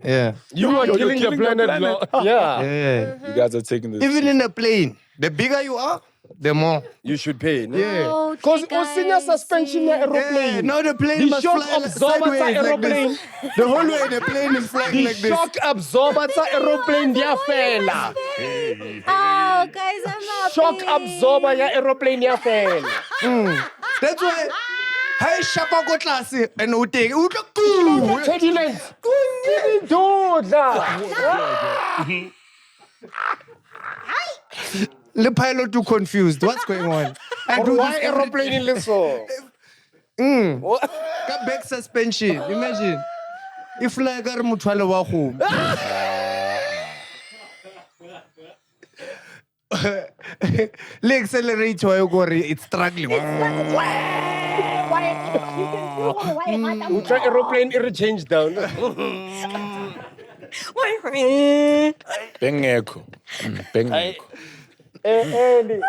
Yeah. You are You're killing the killing the planet. planet. Yeah. Yeah. You guys are taking this. Even in a plane, the bigger you are, the more. You should pay. No? Yeah. Oh, Because guys, senior suspension see. aeroplane. Now the plane The must shock fly absorber sideways like aeroplane. this. The whole way the plane is flying The like this. shock absorber sa aeroplane dia fela. Oh, guys, I'm not Shock paying. absorber ya aeroplane dia fela. That's why. Hey, shapa go classy and we take. We go cool. Turbulence. Dudla. The pilot too confused. What's going on? I do Why this every aeroplane in Leso? Ka back suspension. Imagine. If like a mutual wa home. Le accelerator you go it's struggling. We try aeroplane it change down. Bengeko. Bengeko. Early.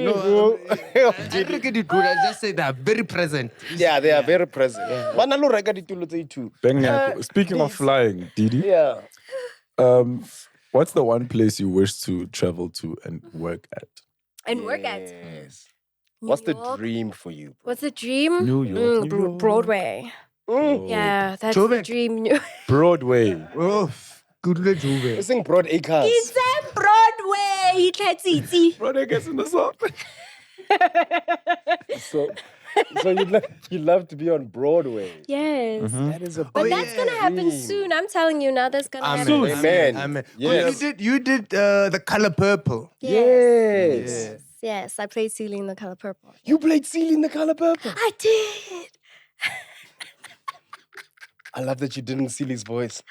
No, I think it good. I just say that very present. Yeah, they are very present. Bana lo reka ditulo tse two. Bengeko. Speaking of flying, Didi, Yeah. what's the one place you wish to travel to and work at? And work at. Yes. What's the New York. dream for you? What's the dream? New York. Broadway. Yeah, that's the Joburg. dream. Broadway. Oh, good luck, Juve. Sing Broad Acres. It's a Broadway. Broadway gets in the south. So you'd love to be on Broadway. Yes. That is a But that's gonna happen soon. I'm telling you now. That's gonna happen Soon. Amen. Amen. Yes. You did the color purple. Yes. Yes, I played Celie in The Color Purple. You played Celie in The Color Purple. I did. I love that you didn't Celie's voice.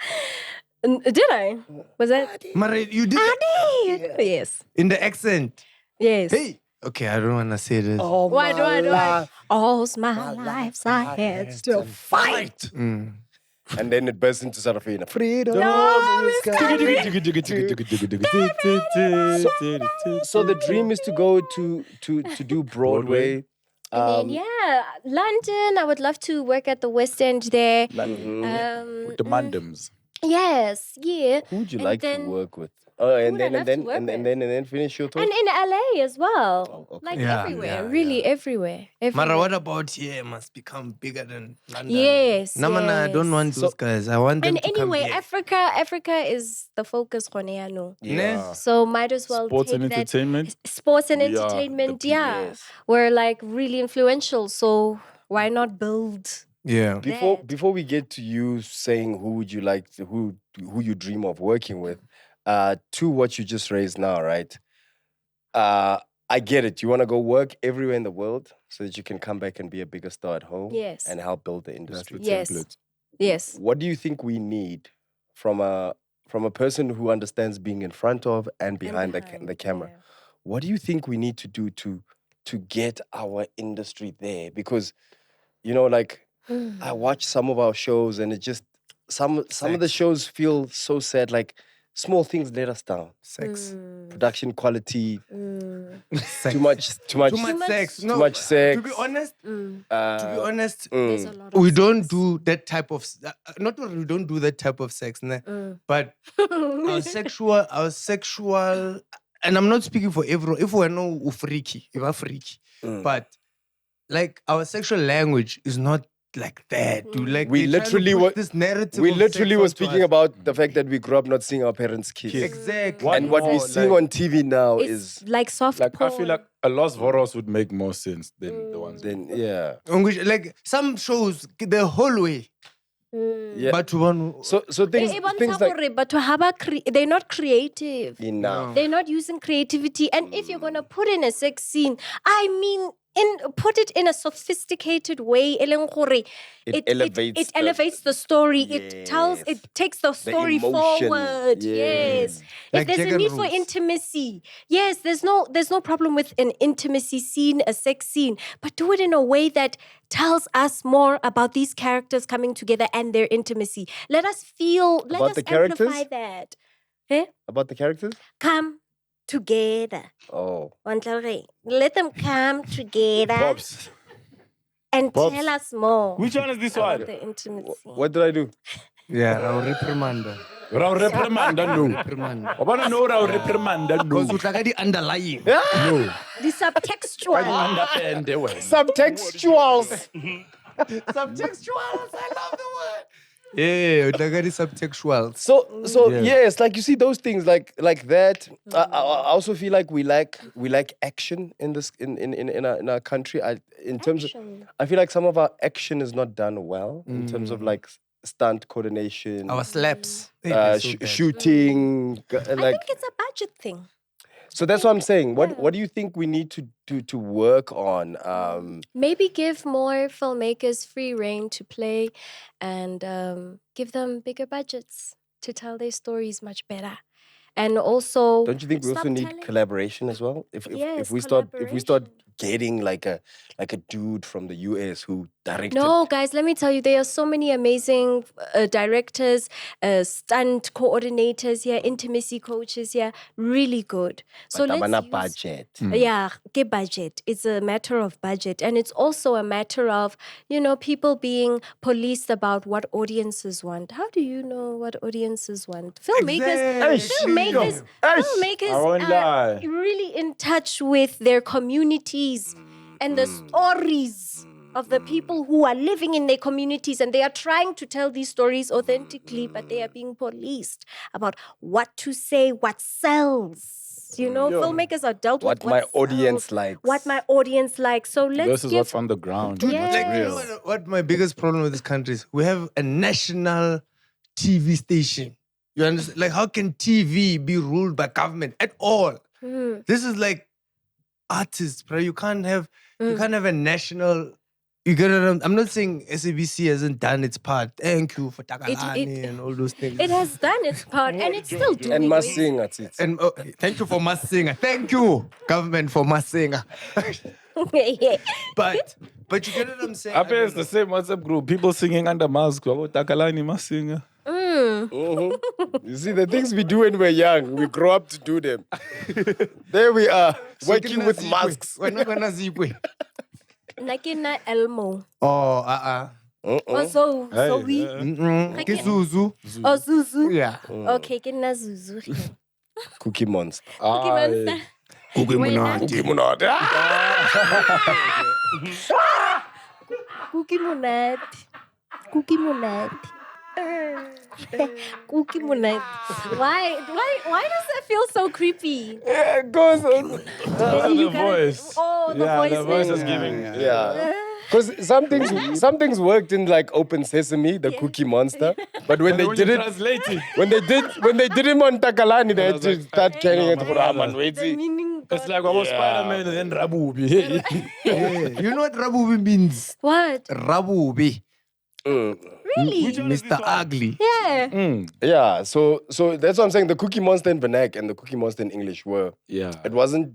Did I? Was that? Mara, you did I did. Yes. in the accent. Yes. Hey. Okay, I don't want to say this. Oh, Why do I do it? life. All my life I had to fight. And then it bursts into Sarafina. Freedom. So the dream is to go to do Broadway. And then, London. I would love to work at the West End there. With the Mandams. Yes, yeah. Who would you And like to then- work with? Oh, and Who would I then love to work and with? then finish your talk. And in LA as well. Oh, okay. Like Yeah, everywhere. yeah, Really everywhere. Mara, what about here must become bigger than London? Yes. No, man, I don't yes. want those guys. I want them And to come anyway, here. Africa is the focus, Koneano. Yeah. So might as well Sports take and that. entertainment. Sports and We are the entertainment, people. Yes. we're like really influential. So why not build? Yeah. Before we get to you saying who would you like to, who you dream of working with, to what you just raised now, right? I get it. You want to go work everywhere in the world so that you can come back and be a bigger star at home. Yes. And help build the industry. Yes. Template. Yes. What do you think we need from a person who understands being in front of and behind, the camera? yeah. What do you think we need to do to get our industry there? Because, like I watch some of our shows and it just some of the shows feel so sad. Like small things let us down. Sex. Production quality, Sex. too much Too much sex. too much sex. To be honest, There's a lot of we don't sex. do that type of not that we don't do that type of sex, ne? But our sexual and I'm not speaking for everyone. If we're no freaky, if we're freaky. But like our sexual language is not like that, dude. Like We they're trying to literally push were- this narrative. We of literally sex were onto speaking us. about the fact that we grew up not seeing our parents kiss. Exactly. And what we're seeing on TV now It's is like soft Like, porn. I feel like a Los Voros would make more sense than the ones. then yeah. Like some shows, the whole way. Yeah. But one. So things Eh, bontsha things like gore, but to have they're not creative. enough. They're not using creativity. And if you're gonna put in a sex scene, I mean, put it in a sophisticated way. e leng gore It elevates the story. It takes the story emotion. forward. Yes. Like If there's a Jagger need for Rose. intimacy, yes, there's no problem with an intimacy scene, a sex scene, but do it in a way that tells us more about these characters coming together and their intimacy. Let us feel, let About us the characters? amplify that. Eh? About the characters? Come together. Oh. Let them come together Pops. and Pops. tell us more Which one is this about one? the intimacy. What did I do? Yeah, I'll reprimand her. Rao reprimanda no. Reprimand. I wanna know Rao reprimanda no. Because you the underlying. No. The subtextual. Understand the way. Subtextuals. Subtextuals, I love the word. Yeah, the subtextuals. So yes, like you see those things like that. I also feel like we lack action in this in our country. In terms of, I feel like some of our action is not done well in terms of like stunt coordination, Our slaps. They're so bad. shooting, I like. think it's a budget thing. So that's what I'm saying. What do you think we need to work on? Maybe give more filmmakers free reign to play and give them bigger budgets to tell their stories much better. And also, Don't you think we also stop need telling- collaboration as well? If Yes, we start collaboration. getting like a dude from the US who directed. No, guys, let me tell you, there are so many amazing directors, stunt coordinators here, intimacy coaches here, really good. So but let's abana use, budget. Yeah, get budget. It's a matter of budget. And it's also a matter of, people being policed about what audiences want. How do you know what audiences want? Filmmakers I won't are lie. really in touch with their communities and the stories of the people who are living in their communities, and they are trying to tell these stories authentically, but they are being policed about what to say, what sells. You know, filmmakers are dealt What with my sells, audience likes. What my audience likes. So let's Versus give what's on the ground. Dude, what's like, you real. know what my biggest problem with this country is? We have a national TV station. You understand? Like, how can TV be ruled by government at all? This is like artists, bro. You can't have a national. You get it? I'm not saying SABC hasn't done its part. Thank you for Takalani and all those things. it has done its part, and it's still doing And it. Masinga, Tsitsi. And thank you for Mass Singer. Thank you, government, for Mass Singer. Yeah. But you get what I'm saying? I bet it's the same WhatsApp group. People singing under mask. Takalani must sing. You see, the things we do when we're young, we grow up to do them. There we are, working with masks. We're not gonna zipwe. Nakina Elmo. Oh, Also, so we. Kizuzu. Oh, Zuzu. Yeah. Okay, kina Zuzu. Cookie Monster. Cookie Monster. Cookie Wena. Cookie Monster. Cookie Monat. Cookie Monat. Cookie Monat. Why does that feel so creepy? Yeah, it goes on. You The gotta- voice. Oh, the Yeah, voice. the voice thing. is giving. Yeah. Because some things worked in like Open Sesame, the Cookie Monster. But when they did it, translate it, when they did him on Takalani, they had to start carrying it for Raman. The meaning. it's like almost Spider-Man and then Rabubi. Yeah. You know what Rabubi means? What? Rabubi. Really? Mr. Ugly. Yeah. Yeah, so that's what I'm saying. The Cookie Monster in Vernac and the Cookie Monster in English Yeah. it wasn't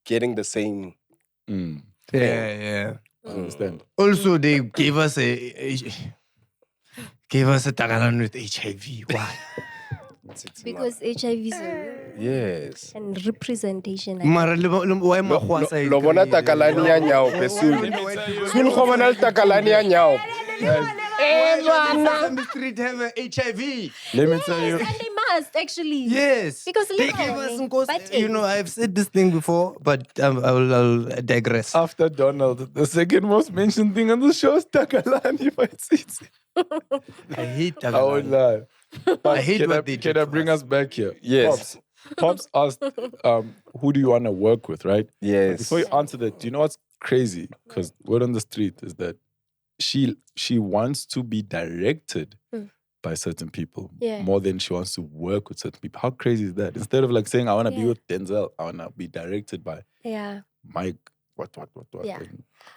getting the same. Yeah. I understand. Also, they gave us a Tagalan with HIV. Why? Because HIV is a Yes. and representation. Mara, why Mahwasa? Lo bona Takalani ya nyao pesul. Sul khomana Takalani ya nyao. Sesame Street have a HIV. Let me tell you. And they must actually. Yes. Because they Limo, gave us some but you know, I've said this thing before, but I'll digress. After Donald, the second most mentioned thing on the show is Takalani fights it. I hate I won't Tagalan. lie. I hate Can what they Can did I to bring us. us back here? Yes. Pops asked, who do you want to work with, right? Yes. Before you answer that, do you know what's crazy? Because word on the street is that she wants to be directed by certain people more than she wants to work with certain people. How crazy is that? Instead of like saying, I want to be with Denzel, I want to be directed by Mike, what. Yeah.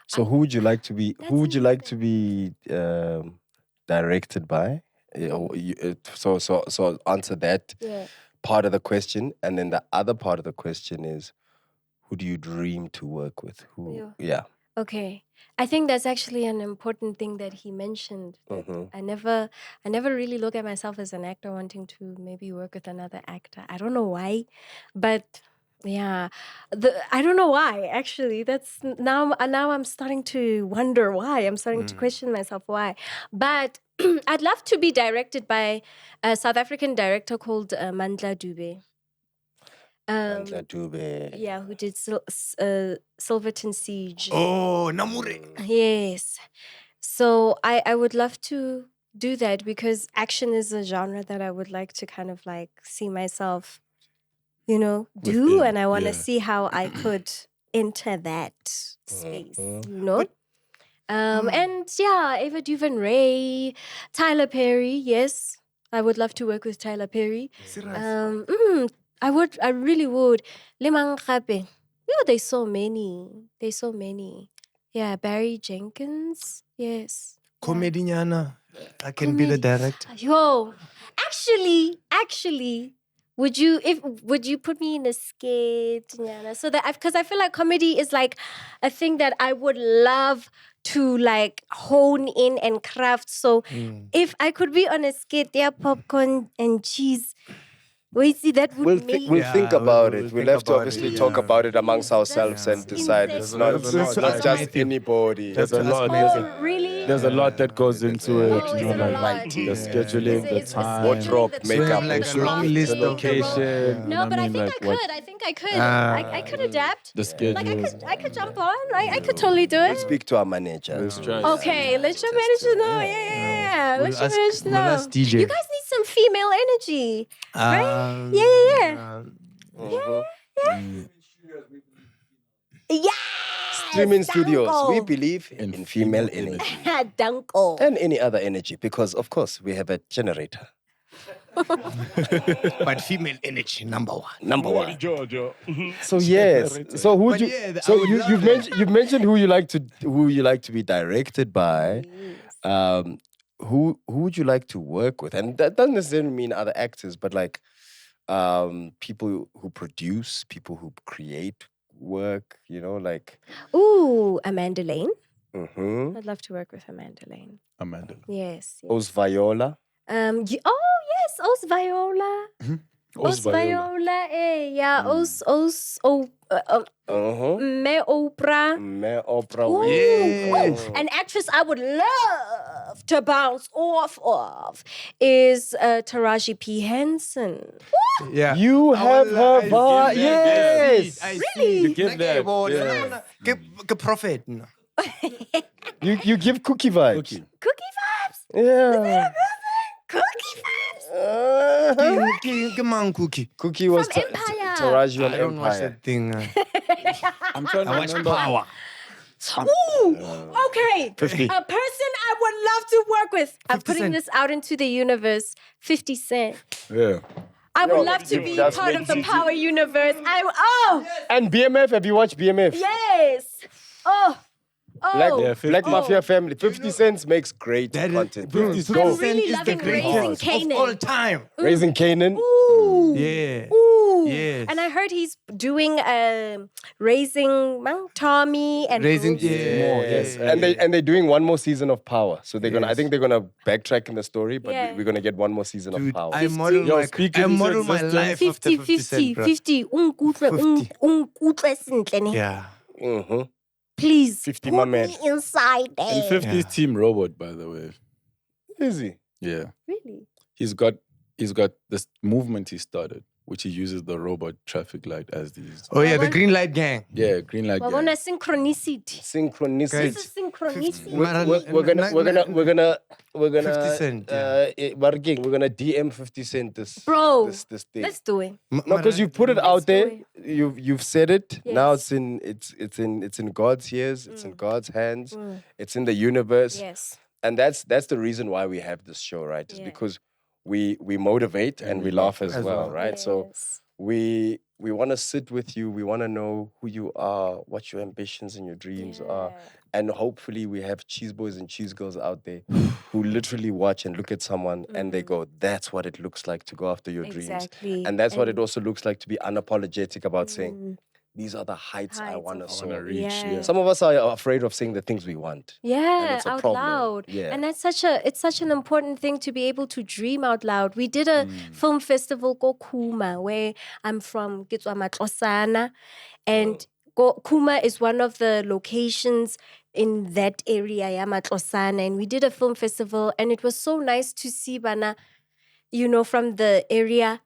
So who would you like to be? Who would you like to be directed by? So answer that part of the question, and then the other part of the question is, who do you dream to work with? Who? Yeah. Okay. I think that's actually an important thing that he mentioned. That I never really look at myself as an actor wanting to maybe work with another actor. I don't know why, but yeah, I don't know why actually. That's now I'm starting to wonder why. I'm starting to question myself why. But I'd love to be directed by a South African director called Mandla Dube. Yeah, who did Silverton Siege. Oh, Namure. Yes. So I would love to do that because action is a genre that I would like to kind of like see myself, do. And I want to see how I could enter that space, And yeah, Ava DuVernay, Tyler Perry, yes. I would love to work with Tyler Perry. I really would. Limang Khape. There's so many. Yeah, Barry Jenkins. Yes. Comedy Nyana. I can be the director. Yo, actually, would you put me in a skit, Nyana? So that because I feel like comedy is like a thing that I would love to like hone in and craft. So if I could be on a skit, popcorn and cheese. We see that would We'll, make we'll think about it. We'll think have to about obviously it, talk yeah. about it amongst ourselves and decide. It's not, There's a lot, not just anybody. There's a lot. Oh, really? There's a lot that goes into it. Oh, is it a lot? The scheduling, the time, Wardrobe, makeup, like the a long craft, list the of location. No, but I think like I what could. I think I could. I could adapt. the schedule. Like I could jump on. I could totally do it. Speak to our manager. Let's try. Okay, let your manager know. Yeah. Let your manager know. ask DJ. You guys need some female energy. Right? Yeah. Yeah. Streaming studios. We believe in female energy Danko. and any other energy because, of course, we have a generator. But female energy, number one. Number one. Georgia. So yes. So who But you? yeah, So I would love you've mentioned who you like to be directed by. Who would you like to work with? And that doesn't necessarily mean other actors, but like people who produce, people who create work. You know, like. Ooh, Amanda Lane. Mm-hmm. I'd love to work with Amanda Lane. Amanda. Yes. Os Viola. Oh yes, Os Viola. Os Viola. Yeah. Os. Uh-huh. Me Oprah. Me Oprah. Ooh, Winfrey. ooh. An actress I would love to bounce off of is Taraji P. Henson. Yeah. You have her vibe. give Yes. Really? You give that. Get prophet. No. You give cookie vibes. Cookie. Cookie vibes. Yeah. Cookie vibes. Uh-huh. Come on, Cookie. Cookie was From Empire. Taraji on I don't watch Empire. that thing. I'm trying to I watch remember. Power. Ooh, okay. 50. A person I would love to work with. I'm 50 putting Cent. this out into the universe. 50 Cent. Yeah. I would Yo, love to you be just part made of the Gigi. Power universe. And BMF, have you watched BMF? Yes. Oh. Yeah, 50. Black Mafia Family. 50 Cents makes great content. Bro, 50 50 I'm Cent really is the loving greatest Raising of Kanan. all time. Raising Canaan. Ooh. Yeah. Ooh. Yes. And I heard he's doing Raising Tommy and Raising- Bruce. yeah. Yes. Yeah. And they're doing one more season of Power. So they're gonna I think they're gonna backtrack in the story, but Yeah. we're gonna get one more season of Dude, Power. I model Yo, my, speaking I into model my existence. life 50, after 50 Cent, bro. 50. Unkutle sentle ne. Yeah. Mm-hmm. Please 50 put my man. me inside And there. 50's Team Robot, by the way. Easy. Yeah. Really? He's got this movement he started, which he uses the robot traffic light as these. Oh yeah, the green light gang. Yeah, green light. Wabona gang. synchronicity. Synchronicity. This is synchronicity. We're gonna 50 Cent, yeah. we're gonna DM 50 Cent this Bro, this thing. let's do it. No, because you put it Let's out there. do You've said it. Now Yes. it's in God's ears. It's in God's hands. Mm. It's in the universe. Yes. And that's the reason why we have this show, right? It's Yeah. because we motivate and we laugh as well, right? So Yes. we want to sit with you. We want to know who you are, what your ambitions and your dreams are. Yeah. And hopefully we have cheese boys and cheese girls out there who literally watch and look at someone and they go, that's what it looks like to go after your dreams. Exactly. And that's what it also looks like to be unapologetic about saying, these are the heights I Heights want to of- soar. reach, Yeah. Some of us are afraid of saying the things we want. Yeah, it's a out problem. loud. Yeah. And that's it's such an important thing to be able to dream out loud. We did a film festival called Kuma, where I'm from, Kitswa Matlosana. And Kuma is one of the locations in that area, ya Matlosana. And we did a film festival, and it was so nice to see Bana, from the area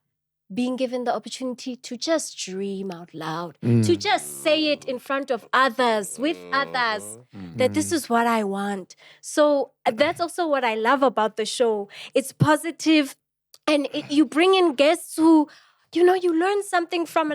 being given the opportunity to just dream out loud, to just say it in front of others, with others, that this is what I want. So that's also what I love about the show. It's positive, and you bring in guests who, you learn something from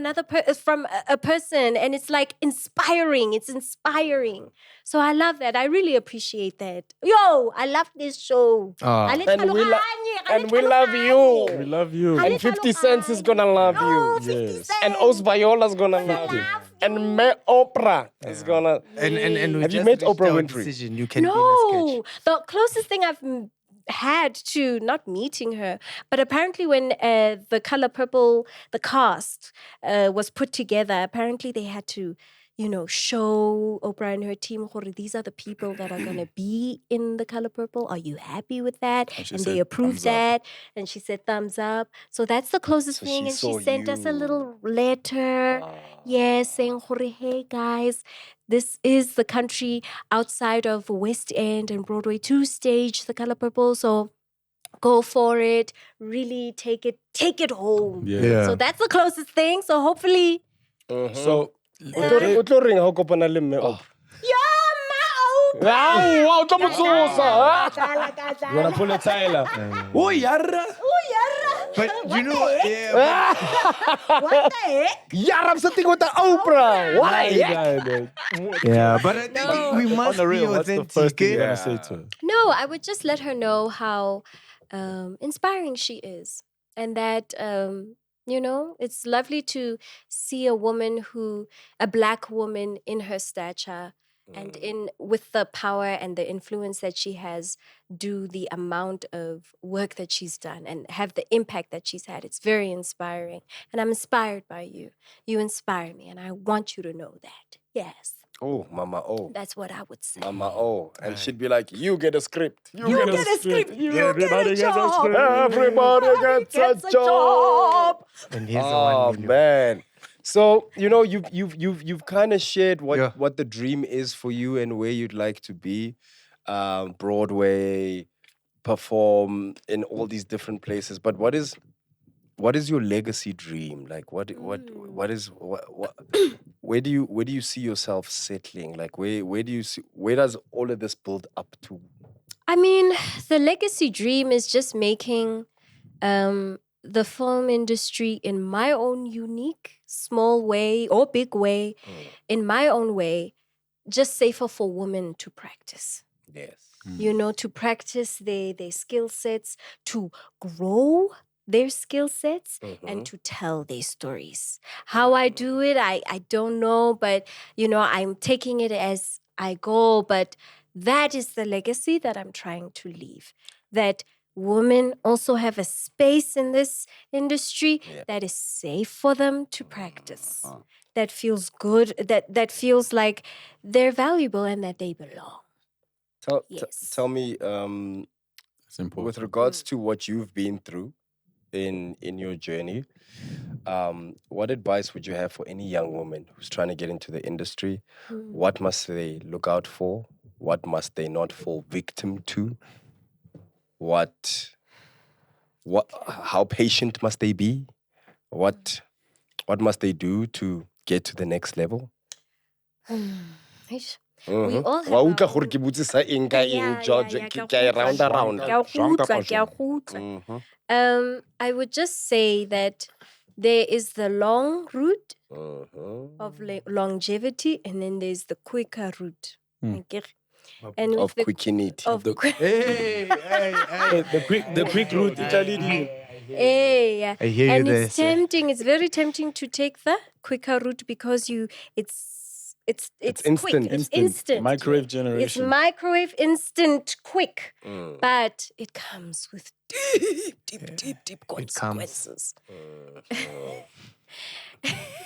from a person, and it's like inspiring. It's inspiring. So I love that. I really appreciate that. Yo, I love this show. And we love you. We love you. And 50 Cents is gonna love Oh, you. 50 Yes. Cent. And Os Viola's gonna love you. And Me Oprah is gonna. And we Have you just met reached Oprah our Winfrey? decision. You can be in a No, sketch. the closest thing I've had to not meeting her, but apparently when the Color Purple, the cast was put together, apparently they had to, show Oprah and her team, these are the people that are going to be in The Color Purple. Are you happy with that? And they approved that. And she said thumbs up. So that's the closest thing. she And she saw sent us a you. little letter. Yes, saying, hey guys, this is the country outside of West End and Broadway to stage The Color Purple. So go for it. Really take it home. Yeah. So that's the closest thing. So hopefully. So, O tlo reng ha o kopana le mme Oprah? Wow, o tlo mo tsosa. you want to pull a Tyler? Oh, yarra. But you know, yeah, What the heck? Yeah, I'm sitting with the Oprah. Why? yeah, but I think we must On the be real, what's the first authentic. thing you're going to say to her? No, I would just let her know how inspiring she is. And that, it's lovely to see a Black woman in her stature and with the power and the influence that she has, do the amount of work that she's done and have the impact that she's had. It's very inspiring. And I'm inspired by you. You inspire me, and I want you to know that. Yes. Oh, Mama O. That's what I would say. Mama O. And she'd be like, you get a script. You get a script. You Everybody get a gets a job. script. Everybody gets a job. And here's the Oh, one. man. So, you've kind of shared what the dream is for you and where you'd like to be. Broadway, perform in all these different places. But what is your legacy dream? Like what where do you see yourself settling? Like where does all of this build up to? I mean, the legacy dream is just making the film industry in my own unique, small way or big way, in my own way, just safer for women to practice. Yes. To practice their skill sets, to grow their skill sets, and to tell their stories. How I do it, I don't know, but, I'm taking it as I go. But that is the legacy that I'm trying to leave. That women also have a space in this industry that is safe for them to practice. That feels good, that feels like they're valuable and that they belong. Tell me, It's important. with regards to what you've been through in your journey, what advice would you have for any young woman who's trying to get into the industry? What must they look out for? What must they not fall victim to? How patient must they be? What must they do to get to the next level? We all have Wa our utlwa gore ke botsisa eng ka eng, George? Ke a e round around. I would just say that there is the long route of longevity, and then there's the quicker route. And with Of quickinity. of Hey, The quick route, Italy. yeah. I hear you And there, it's sir. tempting. It's very tempting to take the quicker route because it's instant. quick. It's instant. Microwave It's generation. microwave instant quick, but it comes with deep consequences.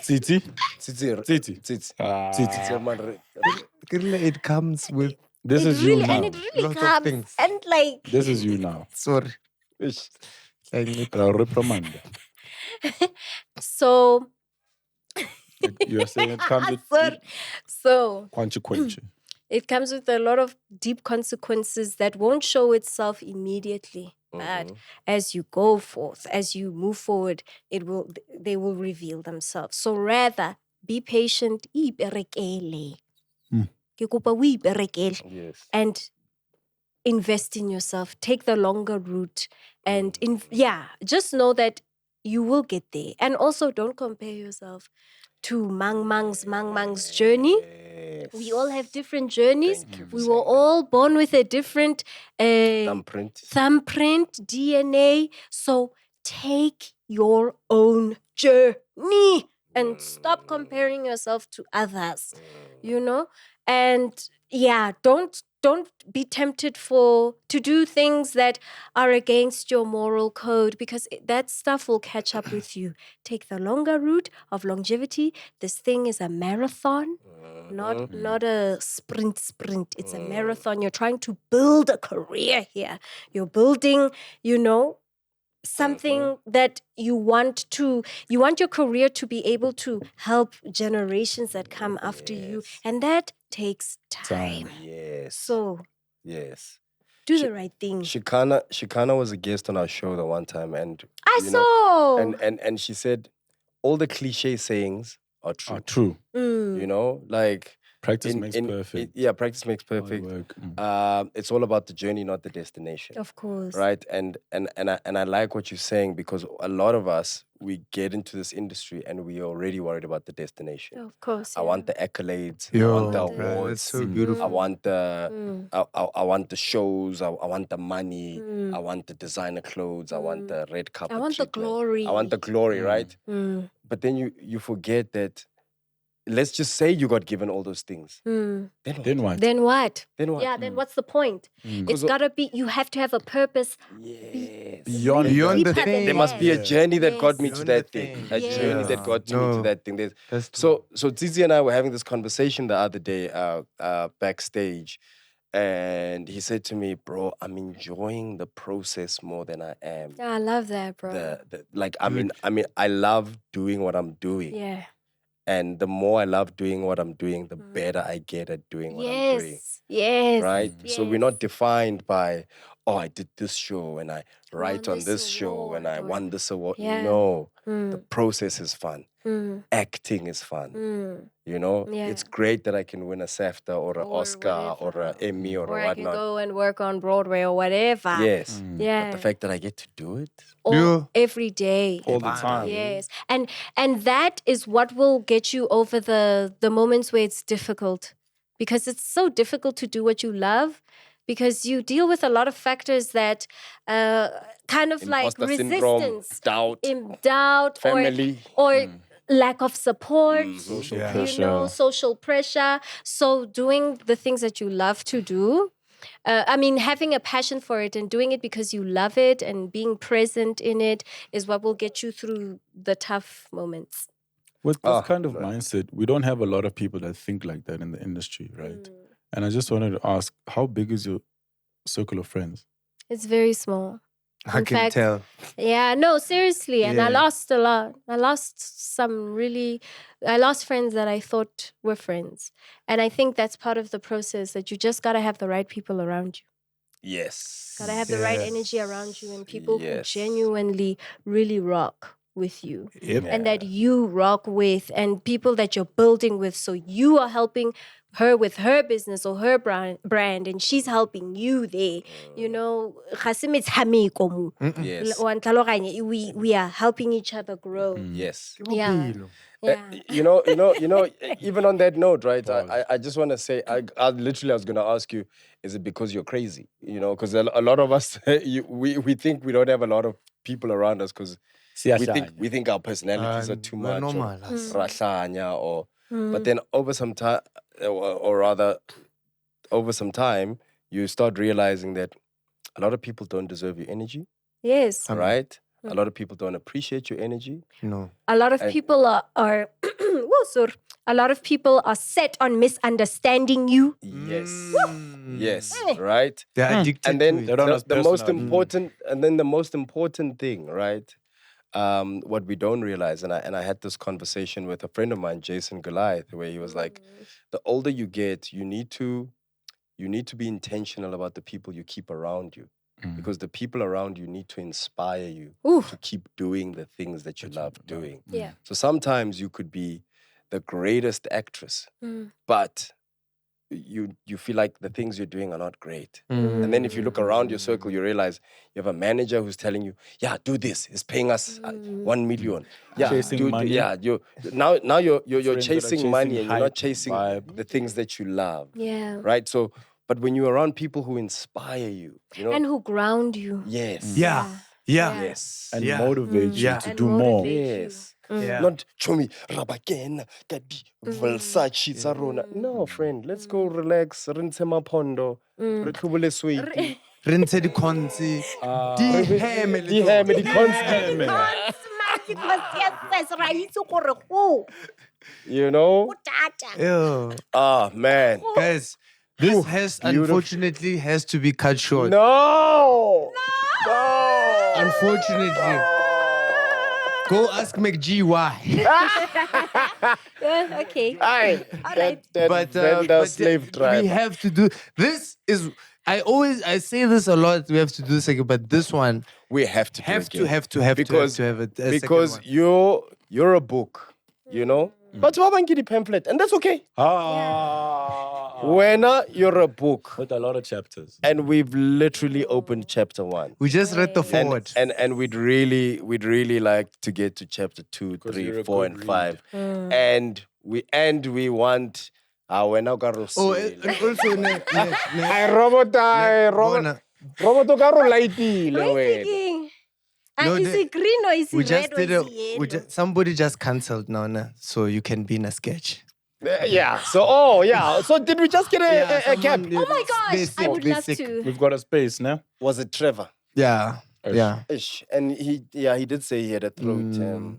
Titi. Tsitsi. Titi. Tsitsi. So, man, It comes with This is you now. And it really Lots of comes. things. And like, This is you now. sorry. ish. La reprimanda. so, You are saying it comes with so quanchi. it comes with a lot of deep consequences that won't show itself immediately. But as you go forth, as you move forward, they will reveal themselves. So rather, be patient, iperekele. Ke kopa o iperekele. Yes. And invest in yourself. Take the longer route. And just know that you will get there. And also, don't compare yourself to Mang Mang's journey. We all have different journeys. Thank you for We saying were all born with a different thumbprint. DNA. So take your own journey. and stop comparing yourself to others, and don't be tempted to do things that are against your moral code, because that stuff will catch up with you. Take the longer route of longevity. This thing is a marathon, not a sprint. It's a marathon. You're trying to build a career here. You're building, something that you want your career to be able to help generations that come after you, and that takes time. Yes. So yes. do the right thing. Shikana was a guest on our show the one time, and I saw. and she said all the cliche sayings are true. True. Like Practice makes perfect. Practice makes perfect. Hard work. It's all about the journey, not the destination. Of course. Right? And I like what you're saying, because a lot of us, we get into this industry and we are already worried about the destination. Of course. I want the accolades. Yo, I want the bruh, awards. that's so beautiful. I want the I want the shows. I want the money. I want the designer clothes. I want the red carpet. I want the treatment. glory. I want the glory, right? But then you forget that. Let's just say you got given all those things. Then what? Then what? Then what? Yeah, then what's the point? It's gotta be, you have to have a purpose. Yes. Beyond the deeper thing. than There must be a that. journey that got me Yes. to Beyond that the thing. thing. A journey that got me to No. that thing. That's So Tsitsi and I were having this conversation the other day backstage, and he said to me, "Bro, I'm enjoying the process more than I am Yeah, I love that, bro. I love doing what I'm doing, Yeah. and the more I love doing what I'm doing, the better I get at doing what I'm doing." Yes. Right? So we're Yes. not defined by, I did this show and I write won on this this show and I award, or- won this award. Yeah. No, the process is fun. Acting is fun. Yeah. It's great that I can win a SAFTA or an Or Oscar or whatever. an Emmy or Or I can whatnot. go and work on Broadway or whatever. Yes. Yeah. But the fact that I get to do it, Every day. all the time. Yes. And that is what will get you over the moments where it's difficult. Because it's so difficult to do what you love, because you deal with a lot of factors that kind of like imposter syndrome, resistance, doubt, or family. lack of support, Social Yeah. pressure. social pressure. So doing the things that you love to do, having a passion for it and doing it because you love it and being present in it is what will get you through the tough moments. With this kind of mindset, we don't have a lot of people that think like that in the industry, right? And I just wanted to ask, how big is your circle of friends? It's very small. I In can fact, tell. Yeah, no, seriously. And I Yeah. lost a lot. I lost friends that I thought were friends. And I think that's part of the process, that you just got to have the right people around you. Yes. Got to have the right Yes. energy around you and people Yes. who genuinely really rock with you. Yep. And that you rock with, and people that you're building with. So you are helping her with her business or her brand, and she's helping you there. Ga se metshameko mo. Yes. Wa ntlhaloganya, we are helping each other grow. Yes. Yeah. Yeah. Even on that note, right? I just want to say, I was going to ask you, is it because you're crazy? Because a lot of us, we think we don't have a lot of people around us because we think our personalities are too we're much, normal, or us. rahlanya, but then over some time, or rather, over some time, you start realizing that a lot of people don't deserve your energy, Yes. right? A lot of people don't appreciate your energy. No. A lot of people are a lot of people are set on misunderstanding you. Yes. Yes, right? They're addicted And then to it. They don't have the most personality. important thing, right? What we don't realize, and I had this conversation with a friend of mine, Jason Goliath, where he was like, the older you get, you need to be intentional about the people you keep around you. Because the people around you need to inspire you to keep doing the things that you love doing. Yeah. So sometimes you could be the greatest actress, but you feel like the things you're doing are not great. And then if you look around your circle, you realize you have a manager who's telling you, yeah, do this. It's paying us 1 million. Yeah, Chasing money. Yeah, you're Friends that chasing are money chasing and you're not hype, chasing vibe. the things that you love. Yeah. Right? So, but when you're around people who inspire you, And who ground you. yes. Yeah. Yes. And Yeah. motivate you Yeah. to And do more. motivate you. Yes. Yeah. Not chomi rabakena kadi Versace tsa rona. No, friend, let's go relax. Rinse mapondo. Re tlhobole sweet. Rinse di konsi. Di ham di constant. You know? Ew. Ah, man. Guys, this unfortunately has to be cut short. No. Unfortunately. Go ask MacG why. Okay. Aye. Alright. That vendor slave driver. we have to do this. I say this a lot. We have to do this again, but this one We have to do it again. have to have a because second one. you're a book, you know. But you haven't the pamphlet, and that's okay. When you're a book, With a lot of chapters. and we've literally opened chapter 1. We just read the forward. And we'd really like to get to chapter 2, 3, you're a 4, good and 5. And we want when I got and also Roboto ka ro lightile What are you wena. thinking? No, Is it green or is we it just red did or is it yellow? somebody just cancelled Nana, so you can be in a sketch. Yeah. So did we just get a cap? Oh my gosh, I would love to. We've got a space now. Was it Trevor? Yeah. Yeah. Ish. And he did say he had a throat.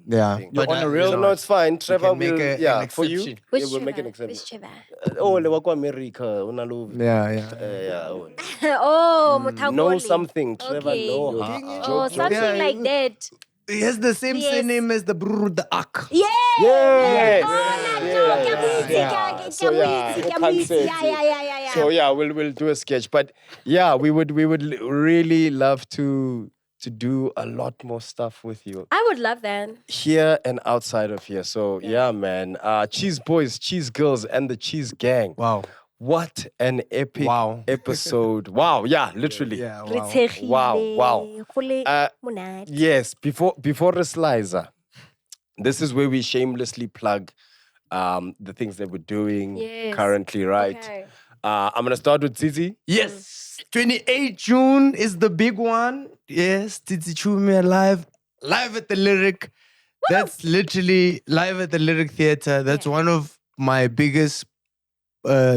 Yeah. thing. But on a you real So know, no, it's fine. Trevor make will, an for you. exception. Which We'll make an Trevor? exception. Which Trevor? Le wa kwa America, una love. Yeah. Oh, Mutakoli. Know something, Trevor. Okay. Know. Oh, something like that. He has the same Yes. surname as the Brr the Ak. Yeah. Yes. Yeah. So yeah, So yeah, we'll do a sketch. But yeah, we would really love to do a lot more stuff with you I would love that. here and outside of here. So yeah, man. Cheese Boys, Cheese Girls, and the Cheese Gang. Wow. What an epic Wow. episode. Wow, yeah, literally. Yeah. Re Wow. tshegile, Wow. go le Uh, monate. Yes, before the slicer, this is where we shamelessly plug the things that we're doing Yes. currently, right? Okay. I'm gonna start with Zizi. Yes. 28 June is the big one. Yes. Titi Chumi live at the Lyric. That's literally live at the Lyric Theatre. That's one of my biggest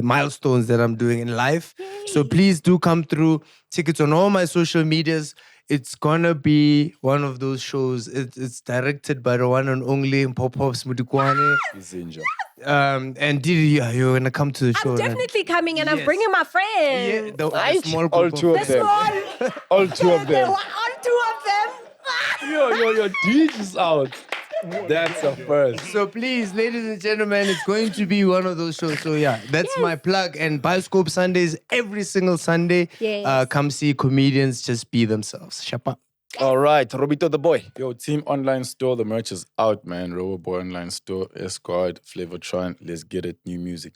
milestones that I'm doing in life. So please do come through. Tickets on all my social medias. It's gonna be one of those shows. It's directed by the one and only Pop-Pops Mudikwane. And Didi, you're gonna come to the show. I'm right? definitely coming and I'm Yes. bringing my Yeah, friends. the small All group two of them. All two of them. All two of them. Your Deej is out. That's a first. So please, ladies and gentlemen, it's going to be one of those shows. So yeah, that's my plug. And Bioscope Sundays, every single Sunday. Yes. Come see comedians just be themselves. Shapa. All right, Robito the boy. Yo, Team Online Store, the merch is out, man. Roboboy Online Store, Esquad, Flavortron. Let's get it. New music.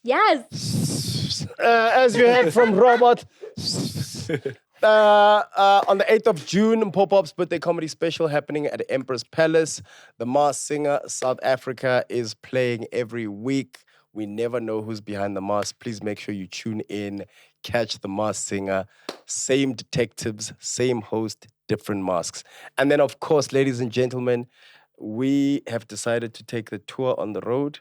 Yes. As you heard from Robert, on the 8th of June, Pop-Up's birthday comedy special happening at Emperor's Palace. The Masked Singer, South Africa, is playing every week. We never know who's behind the mask. Please make sure you tune in, catch the Masked Singer. Same detectives, same host, different masks. And then, of course, ladies and gentlemen, we have decided to take the tour on the road.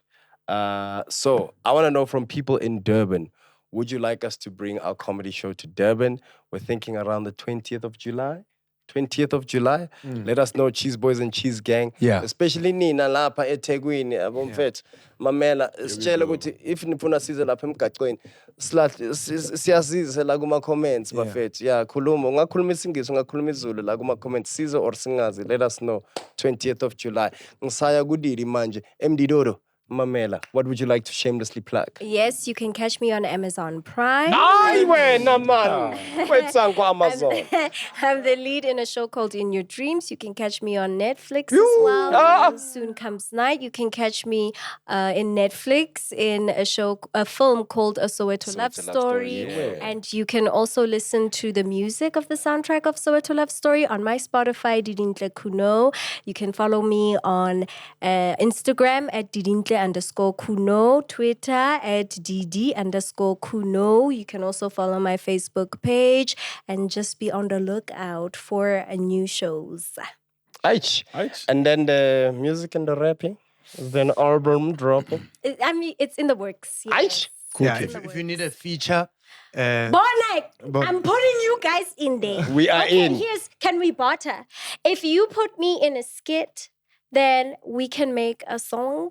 So I want to know from people in Durban, would you like us to bring our comedy show to Durban? We're thinking around the 20th of July. 20th of July. Let us know, Cheese Boys and Cheese Gang. Yeah. Especially Nina lapha eThekwini abomfethu. Mamela sitshela ukuthi if nifuna size lapha emgaqweni siyasiza la kuma comments bafethu. Yeah, khuluma, ungakhuluma isingisi, ungakhuluma isiZulu la kuma comments size or singazi. Let us know 20th of July. Ngisaya kudidi manje emdidoro. Mamela, what would you like to shamelessly plug? Yes, you can catch me on Amazon Prime. Ay, wena man. Wetsa kwa Amazon. I'm the lead in a show called In Your Dreams. You can catch me on Netflix as well. Soon comes night. You can catch me in Netflix in a film called A Soweto Love Story. And you can also listen to the music of the soundtrack of Soweto Love Story on my Spotify, DIDINTLE KHUNOE. You can follow me on Instagram at DIDINTLE_KHUNOE, Twitter at DD_KHUNOE. You can also follow my Facebook page and just be on the lookout for new shows. Aich. And then the music and the rapping. Is there an album dropping? I mean, it's in the works. Yes. Aich. Yeah, if you need a feature, Bonnet, I'm putting you guys in there. We are in. Can we barter? If you put me in a skit, then we can make a song.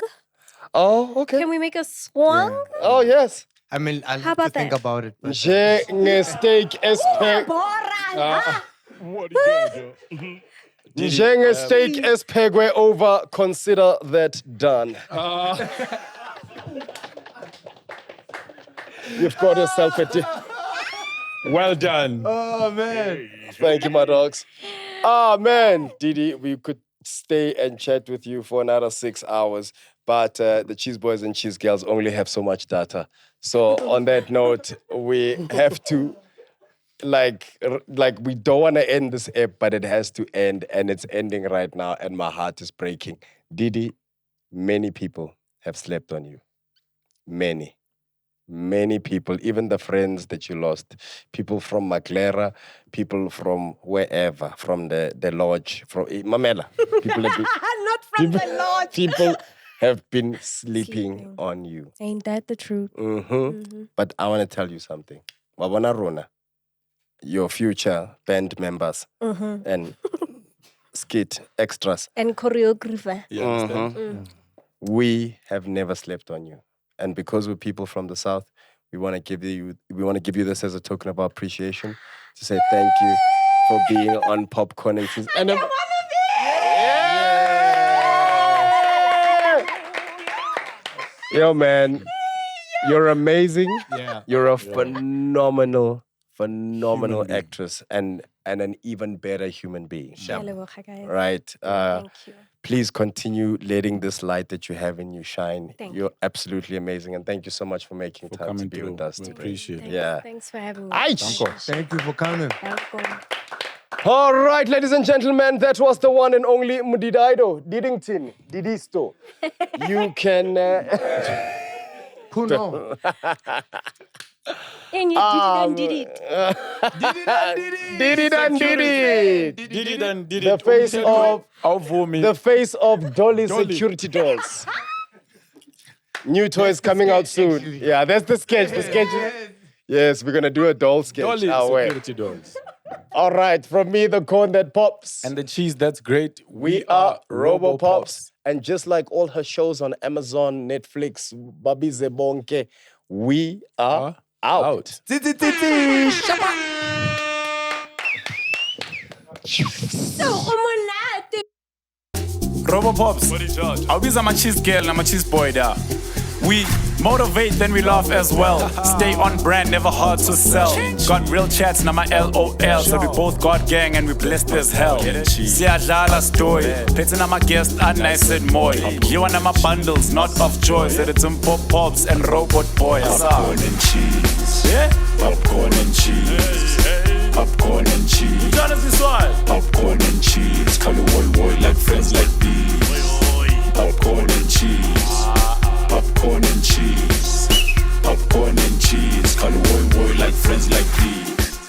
Oh, okay. Can we make a song? Yeah. Oh, yes. I mean, I'll How have to about think that? about it. but- Steak steak espegwe over. Consider that done. You've got yourself a Well done. Oh, man. Thank you, my dogs. Ah, man. Didi, we could stay and chat with you for another 6 hours, but the Cheese Boys and Cheese Girls only have so much data. So on that note, we have to, like we don't want to end this app, but it has to end, and it's ending right now, and my heart is breaking. Didi, many people have slept on you. Many people, even the friends that you lost, people from Maclera, people from wherever, from the lodge, from Mamela. People have been, Not from the Lord. people have been sleeping on you. Ain't that the truth? But I want to tell you something. Wabona Rona, your future band members and skit extras, And choreographer. You understand? we have never slept on you. And because we're people from the South, we want to give you this as a token of our appreciation, to say thank you for being on Popcorn and Cheese. And yo, man, you're amazing. Yeah. You're a phenomenal actress and an even better human being. Shalewoga, guys. Right? Thank you. Please continue letting this light that you have in you shine. Thank You're absolutely amazing. And thank you so much for making time to coming be through. with us We today. appreciate it. Thanks, Yeah. Thanks for having me. Aich! Thank you for coming. Welcome. All right, ladies and gentlemen, that was the one and only Mdidaido, Didington, Didisto. You can... KHUNOE. And you did it. Did it and did it. Did it and did The it. face of... Aufwurming. The face of Dolly security dolls. New toys coming out soon. Yeah, that's the sketch. The sketch. Yes, we're gonna do a doll sketch. Dolly Our way. security dogs. All right, from me, the corn that pops. And the cheese that's great. We are RoboPops. And just like all her shows on Amazon, Netflix, Babi Zebonke, we are out. So, umonate. RoboPops, awubiza ama-cheese girl nama-cheese boy da. We motivate, then we laugh as well. Stay on brand, never hard to sell. Got real chats, nama LOL. So we both got gang and we blessed as hell. Siyadlala story, petting nama guest and nice and moy. You want nama bundles, not of joy. So it's Pops and Robot Boys. Popcorn and cheese. Yeah? Popcorn and cheese. Popcorn and cheese. Jonathan Swile. Popcorn and cheese. Color one like